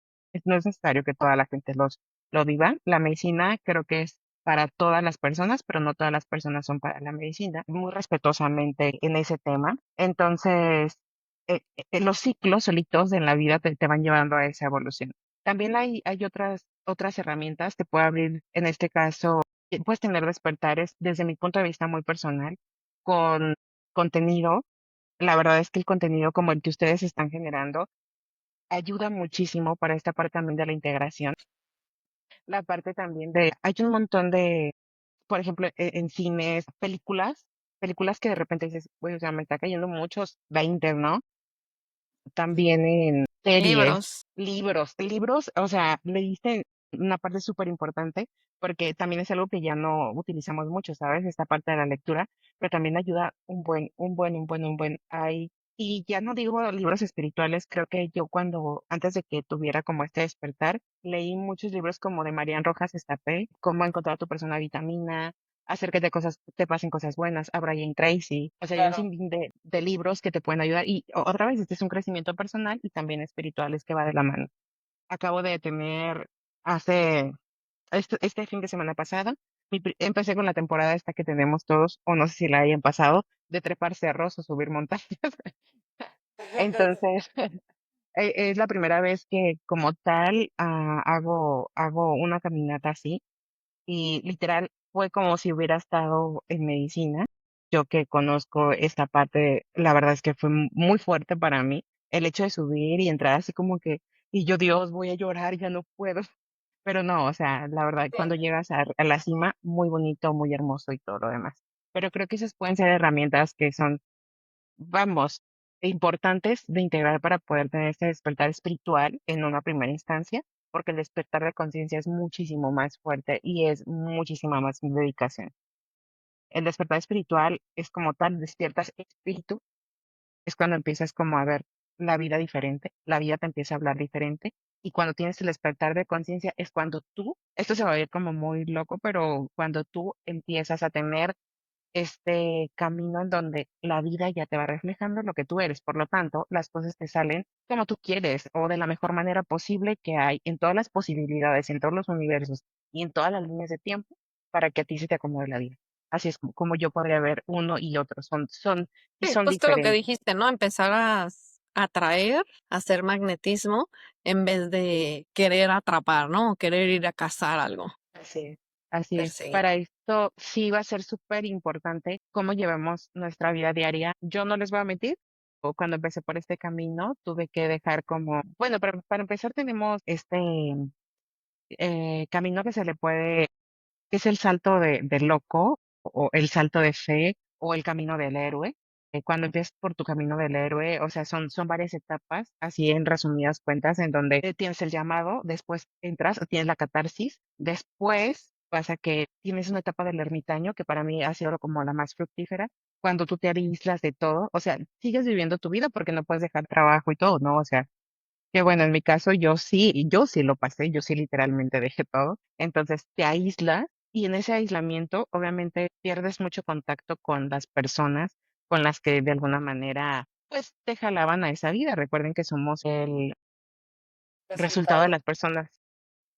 no es necesario que toda la gente lo viva. La medicina creo que es para todas las personas, pero no todas las personas son para la medicina, muy respetuosamente en ese tema. Entonces, los ciclos solitos en la vida te van llevando a esa evolución. También hay otras herramientas, te puede abrir, en este caso, puedes tener despertares desde mi punto de vista muy personal, con contenido. La verdad es que el contenido como el que ustedes están generando ayuda muchísimo para esta parte también de la integración. La parte también de, hay un montón de, por ejemplo, en cines, películas que de repente dices, güey, o sea, me está cayendo muchos 20, ¿no? También en series, Libros. libros, o sea, leíste una parte súper importante porque también es algo que ya no utilizamos mucho, ¿sabes? Esta parte de la lectura, pero también ayuda un buen. Y ya no digo libros espirituales, creo que yo antes de que tuviera como este despertar, leí muchos libros como de Marian Rojas Estapé, Cómo encontrar a tu persona vitamina, hacer que te pasen cosas buenas, a Brian Tracy. O sea, hay un Claro. sinfín de libros que te pueden ayudar. Y otra vez, este es un crecimiento personal y también espiritual, es que va de la mano. Acabo de tener, hace, este fin de semana pasada, empecé con la temporada esta que tenemos todos, o no sé si la hayan pasado, de trepar cerros o subir montañas. Entonces, es la primera vez que como tal hago una caminata así y literal fue como si hubiera estado en medicina. Yo que conozco esta parte, la verdad es que fue muy fuerte para mí el hecho de subir y entrar así como que, y yo, Dios, voy a llorar, ya no puedo. Pero no, o sea, la verdad, cuando llegas a la cima, muy bonito, muy hermoso y todo lo demás. Pero creo que esas pueden ser herramientas que son, vamos, importantes de integrar para poder tener este despertar espiritual en una primera instancia, porque el despertar de conciencia es muchísimo más fuerte y es muchísima más dedicación. El despertar espiritual es como tal, despiertas espíritu, es cuando empiezas como a ver la vida diferente, la vida te empieza a hablar diferente, y cuando tienes el despertar de conciencia es cuando tú, esto se va a ver como muy loco, pero cuando tú empiezas a tener este camino en donde la vida ya te va reflejando lo que tú eres. Por lo tanto, las cosas te salen como tú quieres o de la mejor manera posible que hay en todas las posibilidades, en todos los universos y en todas las líneas de tiempo para que a ti se te acomode la vida. Así es como yo podría ver uno y otro. Sí Sí, son justo lo que diferentes. dijiste, ¿no? Empezar a atraer, a hacer magnetismo en vez de querer atrapar, ¿no? O querer ir a cazar algo, Así es. Así es. perseguir. Para esto sí va a ser súper importante cómo llevamos nuestra vida diaria. Yo no les voy a mentir, o cuando empecé por este camino tuve que dejar como, bueno, para empezar tenemos este camino que se le puede, que es el salto de loco, o el salto de fe, o el camino del héroe. Cuando empiezas por tu camino del héroe, o sea, son varias etapas, así en resumidas cuentas, en donde tienes el llamado, después entras, tienes la catarsis, después pasa que tienes una etapa del ermitaño, que para mí ha sido como la más fructífera, cuando tú te aíslas de todo, o sea, sigues viviendo tu vida porque no puedes dejar trabajo y todo, ¿no? O sea, que bueno, en mi caso yo sí lo pasé, yo sí literalmente dejé todo. Entonces te aíslas y en ese aislamiento obviamente pierdes mucho contacto con las personas con las que de alguna manera pues te jalaban a esa vida. Recuerden que somos el resultado de Resultado. las personas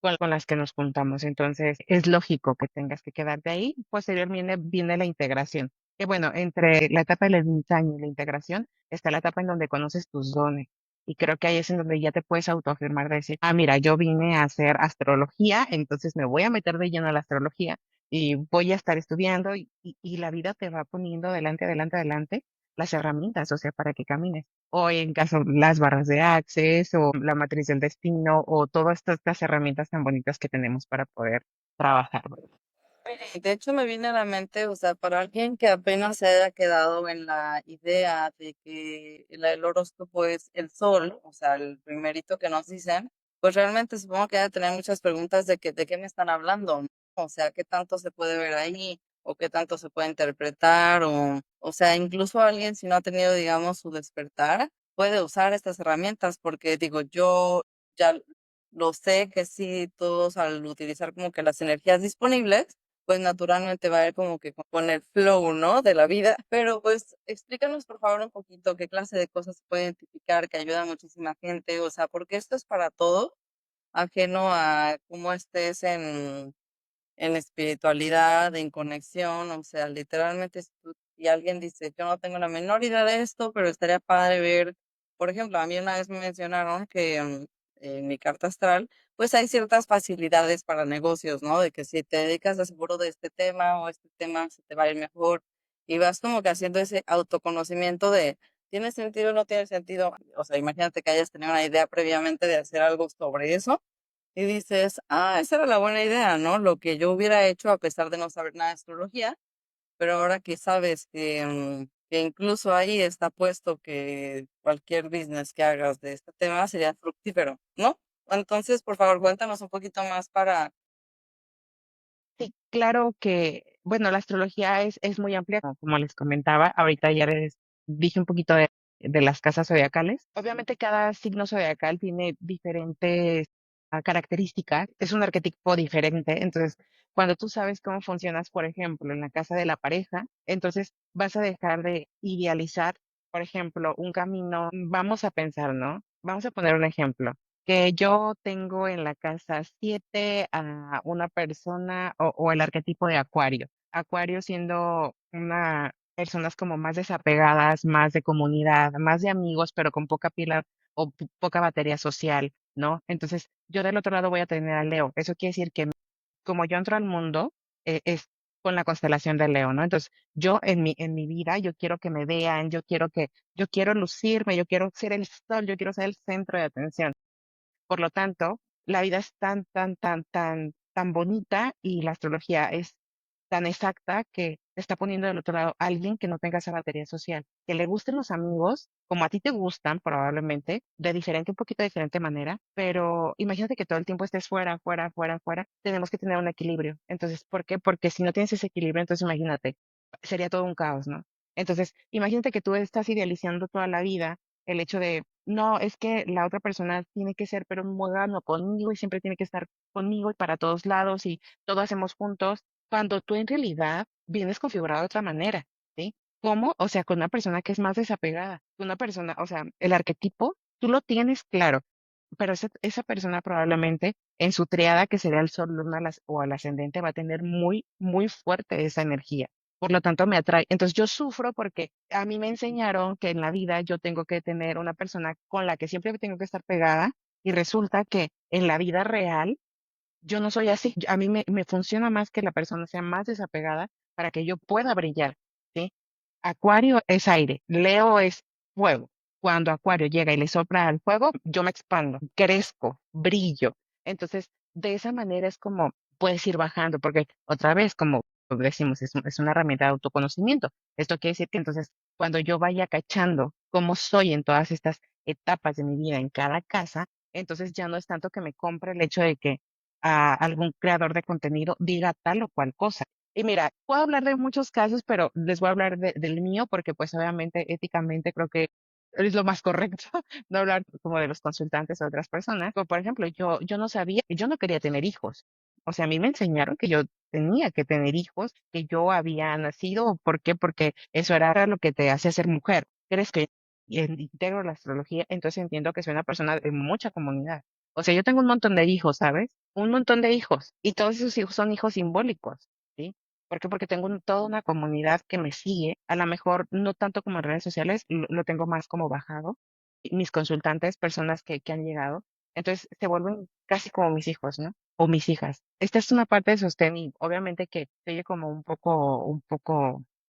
con las que nos juntamos. Entonces, es lógico que tengas que quedarte ahí. Posteriormente viene la integración. Que bueno, entre la etapa del ermitaño y la integración está la etapa en donde conoces tus dones. Y creo que ahí es en donde ya te puedes autoafirmar de decir, ah, mira, yo vine a hacer astrología, entonces me voy a meter de lleno a la astrología y voy a estar estudiando y la vida te va poniendo adelante, adelante, adelante las herramientas, o sea, para que camines o en caso las barras de Access o la matriz del destino o todas estas herramientas tan bonitas que tenemos para poder trabajar, ¿verdad? Mire, de hecho me viene a la mente, o sea, para alguien que apenas se haya quedado en la idea de que el horóscopo es el sol, o sea, el primerito que nos dicen, pues realmente supongo que debe tener muchas preguntas de qué me están hablando, ¿no? O sea, qué tanto se puede ver ahí, o qué tanto se puede interpretar, o sea, incluso alguien si no ha tenido, digamos, su despertar, puede usar estas herramientas, porque digo, yo ya lo sé que sí, todos al utilizar como que las energías disponibles, pues naturalmente va a ir como que con el flow, ¿no? De la vida. Pero pues explícanos por favor un poquito qué clase de cosas se puede identificar que ayuda a muchísima gente, o sea, porque esto es para todo, ajeno a cómo estés en espiritualidad, en conexión, o sea, literalmente si alguien dice, yo no tengo la menor idea de esto, pero estaría padre ver, por ejemplo, a mí una vez me mencionaron que en mi carta astral, pues hay ciertas facilidades para negocios, ¿no? De que si te dedicas a seguro de este tema o este tema, se te va a ir mejor y vas como que haciendo ese autoconocimiento ¿Tiene sentido o no tiene sentido? O sea, imagínate que hayas tenido una idea previamente de hacer algo sobre eso y dices, ah, esa era la buena idea, ¿no? Lo que yo hubiera hecho a pesar de no saber nada de astrología, pero ahora que sabes que incluso ahí está puesto que cualquier business que hagas de este tema sería fructífero, ¿no? Entonces, por favor, cuéntanos un poquito más para... Sí, claro que, bueno, la astrología es muy amplia, como les comentaba. Ahorita ya les dije un poquito de las casas zodiacales. Obviamente cada signo zodiacal tiene diferentes características, es un arquetipo diferente. Entonces, cuando tú sabes cómo funcionas, por ejemplo, en la casa de la pareja, entonces vas a dejar de idealizar, por ejemplo, un camino. Vamos a pensar, ¿no? Vamos a poner un ejemplo que yo tengo en la casa 7 a una persona o el arquetipo de Acuario. Acuario siendo una personas como más desapegadas, más de comunidad, más de amigos, pero con poca pila o poca batería social, ¿no? Entonces, yo del otro lado voy a tener a Leo. Eso quiere decir que como yo entro al mundo, es con la constelación de Leo, ¿no? Entonces, yo en mi vida, yo quiero que me vean, yo quiero lucirme, yo quiero ser el sol, yo quiero ser el centro de atención. Por lo tanto, la vida es tan bonita y la astrología es tan exacta que te está poniendo del otro lado alguien que no tenga esa batería social, que le gusten los amigos, como a ti te gustan probablemente, de diferente, un poquito de diferente manera, pero imagínate que todo el tiempo estés fuera, fuera, fuera, fuera, tenemos que tener un equilibrio. Entonces, ¿por qué? Porque si no tienes ese equilibrio, entonces imagínate, sería todo un caos, ¿no? Entonces, imagínate que tú estás idealizando toda la vida el hecho de, no, es que la otra persona tiene que ser, pero un monógamo conmigo y siempre tiene que estar conmigo y para todos lados y todo hacemos juntos, cuando tú en realidad vienes configurado de otra manera, ¿sí? ¿Cómo? O sea, con una persona que es más desapegada, una persona, o sea, el arquetipo, tú lo tienes claro, pero esa persona probablemente en su triada, que sería el sol, luna o el ascendente, va a tener muy, muy fuerte esa energía. Por lo tanto, me atrae. Entonces, yo sufro porque a mí me enseñaron que en la vida yo tengo que tener una persona con la que siempre tengo que estar pegada y resulta que en la vida real yo no soy así. A mí me funciona más que la persona sea más desapegada para que yo pueda brillar, ¿sí? Acuario es aire, Leo es fuego. Cuando Acuario llega y le sopla al fuego, yo me expando, crezco, brillo. Entonces, de esa manera es como puedes ir bajando, porque otra vez, como decimos, es una herramienta de autoconocimiento. Esto quiere decir que entonces, cuando yo vaya cachando cómo soy en todas estas etapas de mi vida en cada casa, entonces ya no es tanto que me compre el hecho de que algún creador de contenido diga tal o cual cosa. Y mira, puedo hablar de muchos casos, pero les voy a hablar del mío porque pues obviamente éticamente creo que es lo más correcto, no hablar como de los consultantes o otras personas. Como por ejemplo, yo no sabía, yo no quería tener hijos. O sea, a mí me enseñaron que yo tenía que tener hijos, que yo había nacido. ¿Por qué? Porque eso era lo que te hace ser mujer. ¿Crees que integro la astrología? Entonces entiendo que soy una persona de mucha comunidad. O sea, yo tengo un montón de hijos, ¿sabes? Un montón de hijos. Y todos esos hijos son hijos simbólicos, ¿sí? ¿Por qué? Porque tengo toda una comunidad que me sigue. A lo mejor no tanto como en redes sociales, lo tengo más como bajado. Y mis consultantes, personas que han llegado. Entonces se vuelven casi como mis hijos, ¿no? O mis hijas. Esta es una parte de sostén y obviamente que se oye como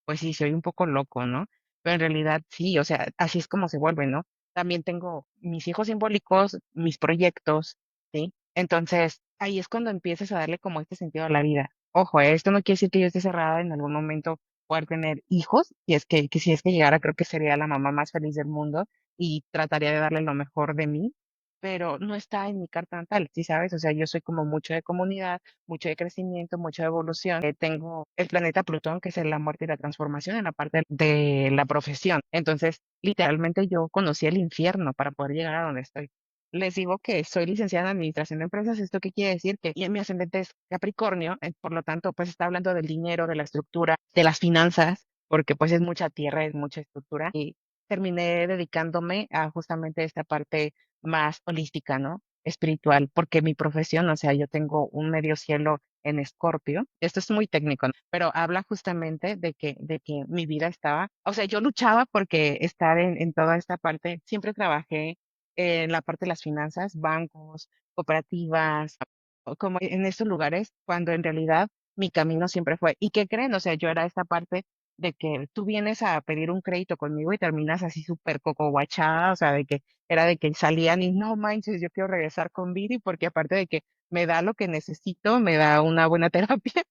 pues sí, soy un poco loco, ¿no? Pero en realidad sí, o sea, así es como se vuelve, ¿no? También tengo mis hijos simbólicos, mis proyectos, ¿sí? Entonces, ahí es cuando empiezas a darle como este sentido a la vida. Ojo, esto no quiere decir que yo esté cerrada en algún momento poder tener hijos, y es que si es que llegara, creo que sería la mamá más feliz del mundo y trataría de darle lo mejor de mí, pero no está en mi carta natal, ¿sí sabes? O sea, yo soy como mucho de comunidad, mucho de crecimiento, mucha evolución. Tengo el planeta Plutón, que es la muerte y la transformación en la parte de la profesión. Entonces, literalmente yo conocí el infierno para poder llegar a donde estoy. Les digo que soy licenciada en administración de empresas. ¿Esto qué quiere decir? Que y mi ascendente es Capricornio, por lo tanto, pues está hablando del dinero, de la estructura, de las finanzas, porque pues es mucha tierra, es mucha estructura. Y terminé dedicándome a justamente esta parte más holística, ¿no? Espiritual, porque mi profesión, o sea, yo tengo un medio cielo en Escorpio. Esto es muy técnico, ¿no? Pero habla justamente de que mi vida estaba, o sea, yo luchaba porque estar en toda esta parte, siempre trabajé en la parte de las finanzas, bancos, cooperativas, o como en estos lugares, cuando en realidad mi camino siempre fue, ¿y qué creen? O sea, yo era esta parte de que tú vienes a pedir un crédito conmigo y terminas así súper coco guachada, o sea, de que era de que salían y no manches, yo quiero regresar con Viri porque aparte de que me da lo que necesito, me da una buena terapia.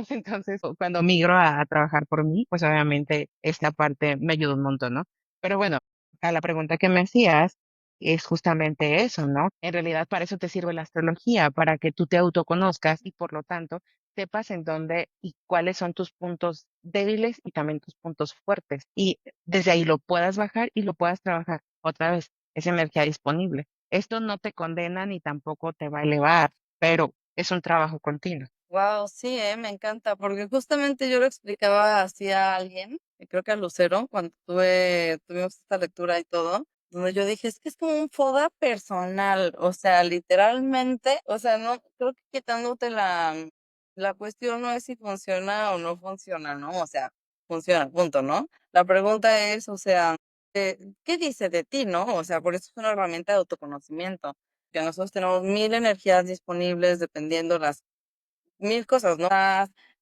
Entonces, cuando migro a trabajar por mí, pues obviamente esta parte me ayuda un montón, ¿no? Pero bueno, a la pregunta que me hacías es justamente eso, ¿no? En realidad para eso te sirve la astrología, para que tú te autoconozcas y por lo tanto sepas en dónde y cuáles son tus puntos débiles y también tus puntos fuertes. Y desde ahí lo puedas bajar y lo puedas trabajar. Otra vez, es energía disponible. Esto no te condena ni tampoco te va a elevar, pero es un trabajo continuo. Wow, sí, me encanta, porque justamente yo lo explicaba así a alguien, creo que a Lucero, cuando tuvimos esta lectura y todo, donde yo dije, es que es como un FODA personal, o sea, literalmente, o sea, no, creo que quitándote la cuestión no es si funciona o no funciona, ¿no? O sea, funciona, punto, ¿no? La pregunta es, o sea, ¿qué dice de ti, no? O sea, por eso es una herramienta de autoconocimiento, que nosotros tenemos mil energías disponibles dependiendo las mil cosas, ¿no?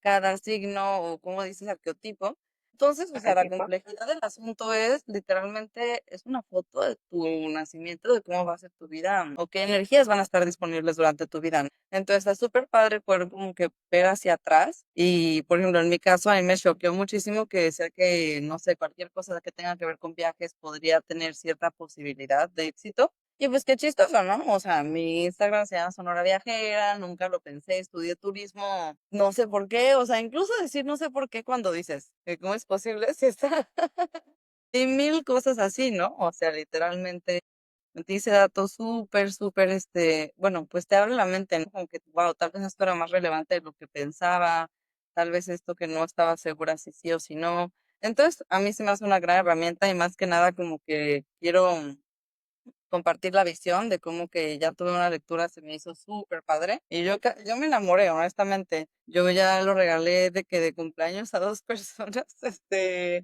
Cada signo o como dices, arqueotipo. Entonces, o sea, la complejidad del asunto es literalmente, es una foto de tu nacimiento, de cómo va a ser tu vida o qué energías van a estar disponibles durante tu vida. Entonces, está súper padre poder como que ver hacia atrás y, por ejemplo, en mi caso, a mí me choqueó muchísimo que decía que, no sé, cualquier cosa que tenga que ver con viajes podría tener cierta posibilidad de éxito. Y pues qué chistoso, ¿no? O sea, mi Instagram se llama Sonora Viajera, nunca lo pensé, estudié turismo, no sé por qué, o sea, incluso decir no sé por qué cuando dices, ¿cómo es posible si está? Y mil cosas así, ¿no? O sea, literalmente dice datos súper, súper, bueno, pues te abre la mente, ¿no? Como que, wow, tal vez esto era más relevante de lo que pensaba, tal vez esto que no estaba segura si sí o si no. Entonces, a mí se me hace una gran herramienta y más que nada como que quiero compartir la visión de cómo que ya tuve una lectura, se me hizo súper padre. Y yo me enamoré, honestamente. Yo ya lo regalé de que de cumpleaños a dos personas,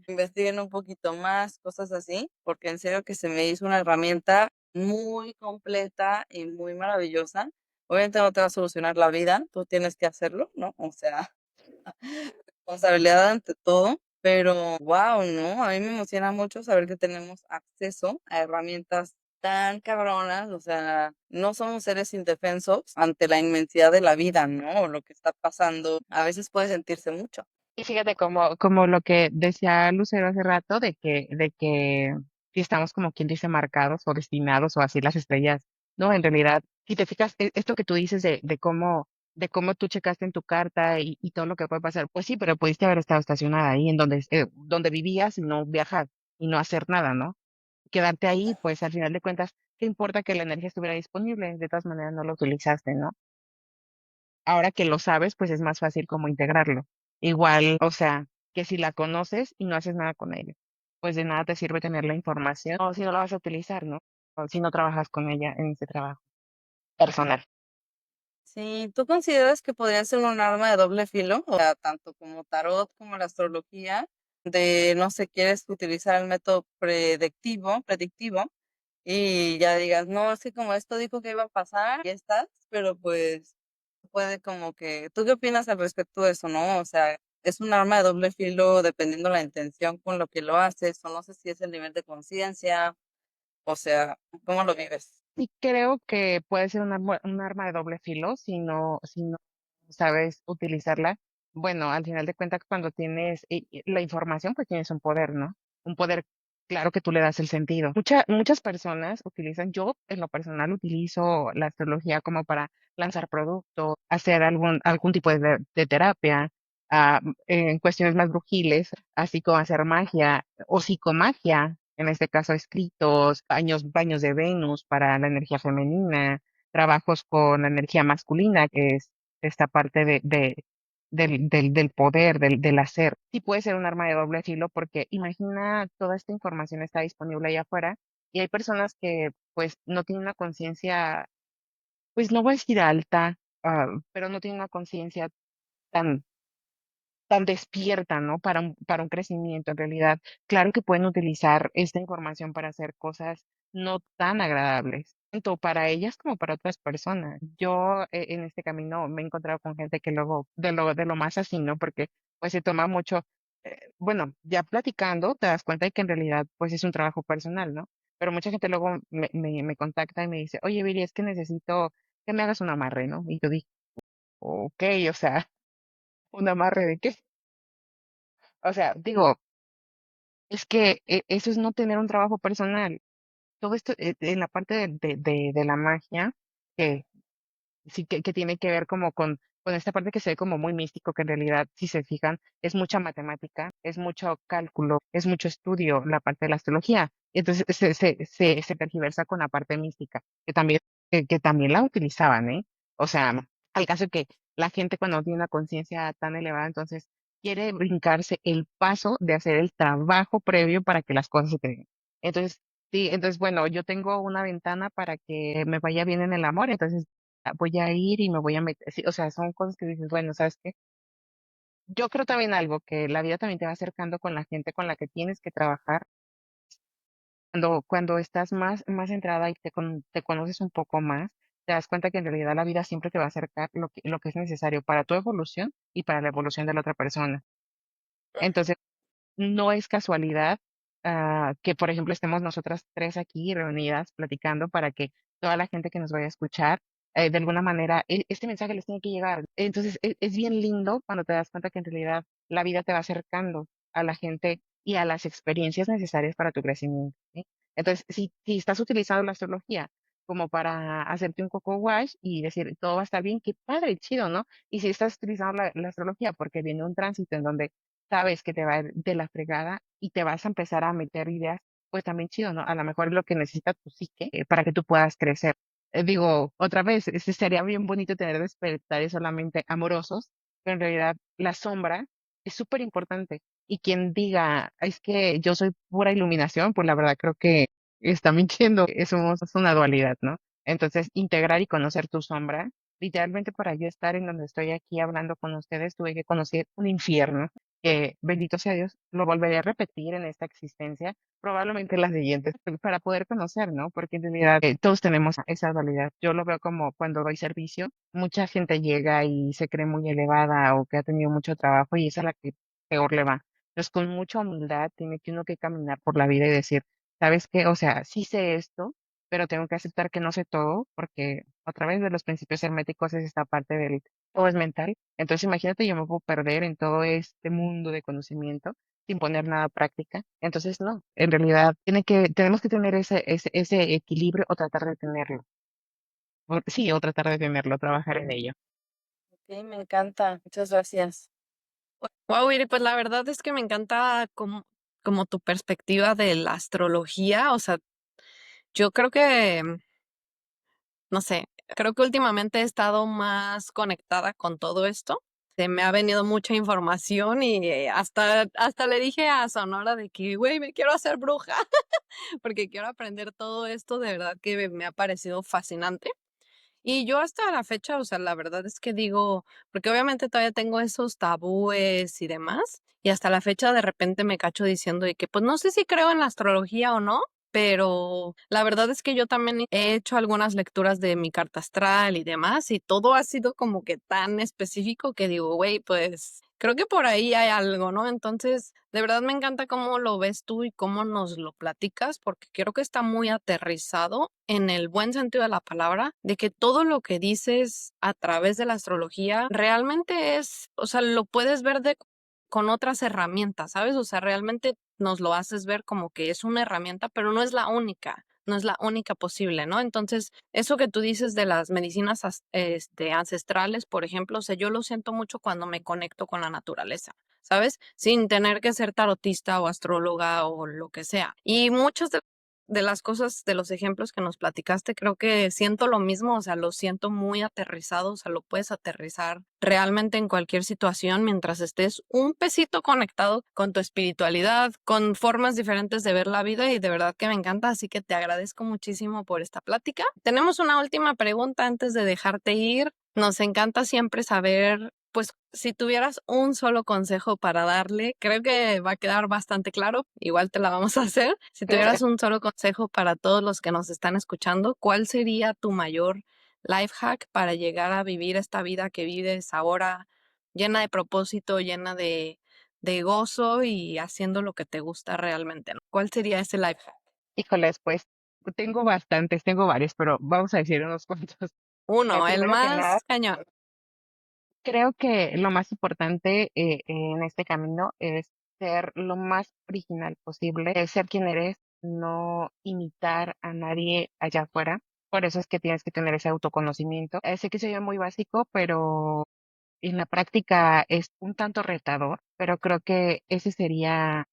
investiguen un poquito más, cosas así, porque en serio que se me hizo una herramienta muy completa y muy maravillosa. Obviamente no te va a solucionar la vida, tú tienes que hacerlo, ¿no? O sea, responsabilidad ante todo, pero wow, ¿no? A mí me emociona mucho saber que tenemos acceso a herramientas tan cabronas, o sea, no somos seres indefensos ante la inmensidad de la vida, ¿no? O lo que está pasando, a veces puede sentirse mucho. Y fíjate como lo que decía Lucero hace rato, de que si estamos como quien dice marcados o destinados o así las estrellas, no, en realidad, si te fijas, esto que tú dices de cómo tú checaste en tu carta y todo lo que puede pasar, pues sí, pero pudiste haber estado estacionada ahí en donde vivías y no viajar y no hacer nada, ¿no? Quedarte ahí, pues al final de cuentas, ¿qué importa que la energía estuviera disponible? De todas maneras no lo utilizaste, ¿no? Ahora que lo sabes, pues es más fácil como integrarlo. Igual, o sea, que si la conoces y no haces nada con ella, pues de nada te sirve tener la información o si no la vas a utilizar, ¿no? O si no trabajas con ella en ese trabajo personal. Si tú consideras que podría ser un arma de doble filo, o sea, tanto como tarot como la astrología, de no sé, quieres utilizar el método predictivo, y ya digas, no, es que como esto dijo que iba a pasar, ya estás, pero pues puede como que, ¿tú qué opinas al respecto de eso, no? O sea, es un arma de doble filo dependiendo la intención con lo que lo haces, o no sé si es el nivel de conciencia, o sea, ¿cómo lo vives? Sí creo que puede ser un arma de doble filo si no sabes utilizarla. Bueno, al final de cuentas, cuando tienes la información, pues tienes un poder, ¿no? Un poder, claro que tú le das el sentido. Muchas personas utilizan, yo en lo personal utilizo la astrología como para lanzar productos, hacer algún tipo de terapia, en cuestiones más brujiles, así como hacer magia o psicomagia, en este caso escritos, baños de Venus para la energía femenina, trabajos con la energía masculina, que es esta parte del poder, del hacer. Sí puede ser un arma de doble filo porque imagina toda esta información está disponible allá afuera y hay personas que pues no tienen una conciencia, pues no voy a decir alta, pero no tienen una conciencia tan tan despierta, ¿no? Para un crecimiento. En realidad, claro que pueden utilizar esta información para hacer cosas no tan agradables, tanto para ellas como para otras personas. Yo en este camino me he encontrado con gente que luego, de lo más así, ¿no? Porque pues se toma mucho, bueno, ya platicando, te das cuenta de que en realidad, pues es un trabajo personal, ¿no? Pero mucha gente luego me contacta y me dice, oye, Viri, es que necesito que me hagas un amarre, ¿no? Y yo dije, ok, o sea, ¿un amarre de qué? O sea, digo, es que eso es no tener un trabajo personal. Todo esto en la parte de la magia, que sí que tiene que ver como con esta parte que se ve como muy místico, que en realidad, si se fijan, es mucha matemática, es mucho cálculo, es mucho estudio, la parte de la astrología. Y entonces se tergiversa con la parte mística, que también la utilizaban, ¿eh? O sea, al caso que la gente cuando tiene una conciencia tan elevada, entonces quiere brincarse el paso de hacer el trabajo previo para que las cosas se te den. Entonces, sí, entonces, bueno, yo tengo una ventana para que me vaya bien en el amor, entonces voy a ir y me voy a meter, sí, o sea, son cosas que dices, bueno, ¿sabes qué? Yo creo también algo, que la vida también te va acercando con la gente con la que tienes que trabajar. Cuando estás más centrada y te conoces un poco más, te das cuenta que en realidad la vida siempre te va a acercar lo que es necesario para tu evolución y para la evolución de la otra persona. Entonces, no es casualidad que, por ejemplo, estemos nosotras tres aquí reunidas platicando para que toda la gente que nos vaya a escuchar, de alguna manera, este mensaje les tiene que llegar. Entonces, es bien lindo cuando te das cuenta que en realidad la vida te va acercando a la gente y a las experiencias necesarias para tu crecimiento, ¿sí? Entonces, si estás utilizando la astrología como para hacerte un coco wash y decir todo va a estar bien, qué padre, chido, ¿no? Y si estás utilizando la astrología porque viene un tránsito en donde sabes que te va a ir de la fregada y te vas a empezar a meter ideas, pues también chido, ¿no? A lo mejor es lo que necesita tu psique para que tú puedas crecer. Digo, otra vez, sería bien bonito tener despertares solamente amorosos, pero en realidad la sombra es súper importante. Y quien diga, es que yo soy pura iluminación, pues la verdad creo que está mintiendo. Es una dualidad, ¿no? Entonces, integrar y conocer tu sombra. Literalmente para yo estar en donde estoy aquí hablando con ustedes, tuve que conocer un infierno que, bendito sea Dios, lo volveré a repetir en esta existencia, probablemente en las siguientes, para poder conocer, ¿no? Porque en realidad todos tenemos esa dualidad. Yo lo veo como cuando doy servicio, mucha gente llega y se cree muy elevada o que ha tenido mucho trabajo y esa es la que peor le va. Entonces, con mucha humildad tiene que uno que caminar por la vida y decir, ¿sabes qué? O sea, sí sé esto, pero tengo que aceptar que no sé todo, porque a través de los principios herméticos es esta parte del todo es mental. Entonces, imagínate, yo me puedo perder en todo este mundo de conocimiento sin poner nada a práctica. Entonces, no, en realidad tenemos que tener ese equilibrio o tratar de tenerlo. Sí, o tratar de tenerlo, trabajar en ello. Ok, me encanta. Muchas gracias. Wow, Viri, pues la verdad es que me encanta como tu perspectiva de la astrología. O sea, yo creo que, no sé, creo que últimamente he estado más conectada con todo esto. Se me ha venido mucha información y hasta le dije a Sonora de que, güey, me quiero hacer bruja porque quiero aprender todo esto. De verdad que me ha parecido fascinante. Y yo hasta la fecha, o sea, la verdad es que digo, porque obviamente todavía tengo esos tabúes y demás, y hasta la fecha de repente me cacho diciendo de que pues no sé si creo en la astrología o no, pero la verdad es que yo también he hecho algunas lecturas de mi carta astral y demás, y todo ha sido como que tan específico que digo, güey, pues creo que por ahí hay algo, ¿no? Entonces, de verdad me encanta cómo lo ves tú y cómo nos lo platicas, porque creo que está muy aterrizado en el buen sentido de la palabra, de que todo lo que dices a través de la astrología realmente es, o sea, lo puedes ver con otras herramientas, ¿sabes? O sea, realmente nos lo haces ver como que es una herramienta, pero no es la única. No es la única posible, ¿no? Entonces, eso que tú dices de las medicinas ancestrales, por ejemplo, o sea, yo lo siento mucho cuando me conecto con la naturaleza. ¿Sabes? Sin tener que ser tarotista o astróloga o lo que sea. Y muchas de las cosas, de los ejemplos que nos platicaste, creo que siento lo mismo, o sea, lo siento muy aterrizado, o sea, lo puedes aterrizar realmente en cualquier situación mientras estés un pesito conectado con tu espiritualidad, con formas diferentes de ver la vida y de verdad que me encanta, así que te agradezco muchísimo por esta plática. Tenemos una última pregunta antes de dejarte ir. Nos encanta siempre saber, pues, si tuvieras un solo consejo para darle, creo que va a quedar bastante claro, igual te la vamos a hacer. Si tuvieras un solo consejo para todos los que nos están escuchando, ¿cuál sería tu mayor life hack para llegar a vivir esta vida que vives ahora, llena de propósito, llena de gozo y haciendo lo que te gusta realmente, ¿no? ¿Cuál sería ese life hack? Híjoles, pues tengo bastantes, tengo varios, pero vamos a decir unos cuantos. Uno, el Primero que nada, más cañón. creo que lo más importante en este camino es ser lo más original posible, ser quien eres, no imitar a nadie allá afuera. Por eso es que tienes que tener ese autoconocimiento. Sé que se oye muy básico, pero en la práctica es un tanto retador, pero creo que ese sería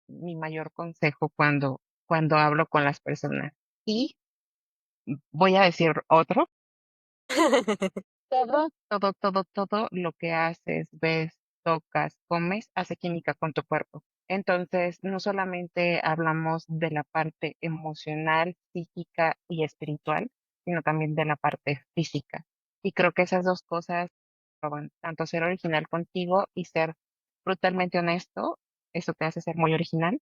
mi mayor consejo cuando hablo con las personas. Y voy a decir otro. Todo lo que haces, ves, tocas, comes, hace química con tu cuerpo. Entonces, no solamente hablamos de la parte emocional, psíquica y espiritual, sino también de la parte física. Y creo que esas dos cosas, proban, tanto ser original contigo y ser brutalmente honesto, eso te hace ser muy original.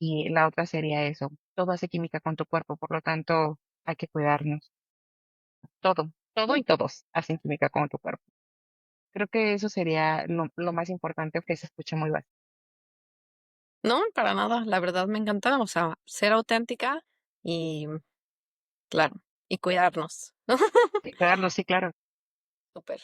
Y la otra sería eso, todo hace química con tu cuerpo, por lo tanto, hay que cuidarnos. Todo y todos hacen química con tu cuerpo. Creo que eso sería lo más importante, que se escucha muy básico. No, para nada, la verdad me encanta, o sea, ser auténtica y claro, y cuidarnos. Sí, claro, sí, claro. Súper.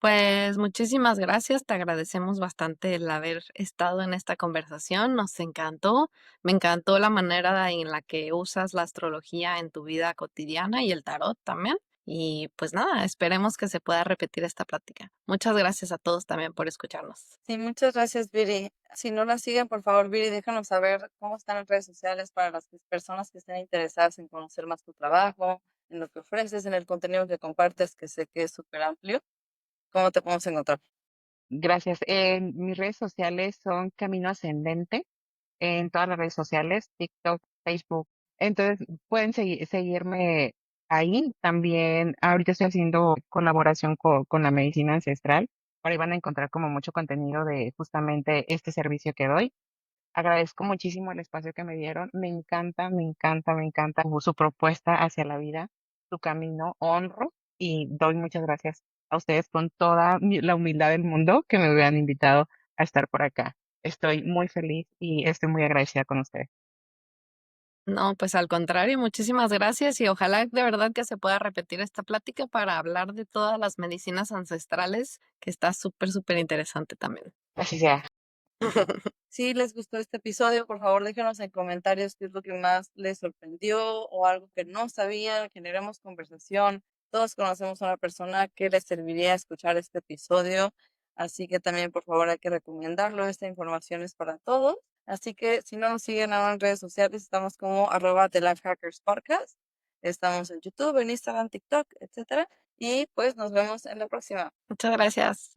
Pues muchísimas gracias, te agradecemos bastante el haber estado en esta conversación, nos encantó, me encantó la manera en la que usas la astrología en tu vida cotidiana y el tarot también. Y pues nada, esperemos que se pueda repetir esta plática. Muchas gracias a todos también por escucharnos. Sí, muchas gracias, Viri. Si no la siguen, por favor, Viri, déjanos saber cómo están en redes sociales para las personas que estén interesadas en conocer más tu trabajo, en lo que ofreces, en el contenido que compartes, que sé que es súper amplio. ¿Cómo te podemos encontrar? Gracias. Mis redes sociales son Camino Ascendente en todas las redes sociales, TikTok, Facebook. Entonces, pueden seguirme ahí. También ahorita estoy haciendo colaboración con la medicina ancestral. Por ahí van a encontrar como mucho contenido de justamente este servicio que doy. Agradezco muchísimo el espacio que me dieron. Me encanta, me encanta, me encanta su propuesta hacia la vida, su camino. Honro y doy muchas gracias a ustedes con toda la humildad del mundo que me hubieran invitado a estar por acá. Estoy muy feliz y estoy muy agradecida con ustedes. No, pues al contrario, muchísimas gracias y ojalá de verdad que se pueda repetir esta plática para hablar de todas las medicinas ancestrales, que está súper, súper interesante también. Así sea. Si les gustó este episodio, por favor déjenos en comentarios qué es lo que más les sorprendió o algo que no sabían, generemos conversación. Todos conocemos a una persona que les serviría escuchar este episodio, así que también por favor hay que recomendarlo. Esta información es para todos. Así que si no nos siguen ahora en redes sociales, estamos como @The Life Hackers Podcast. Estamos en YouTube, en Instagram, TikTok, etcétera. Y pues nos vemos en la próxima. Muchas gracias.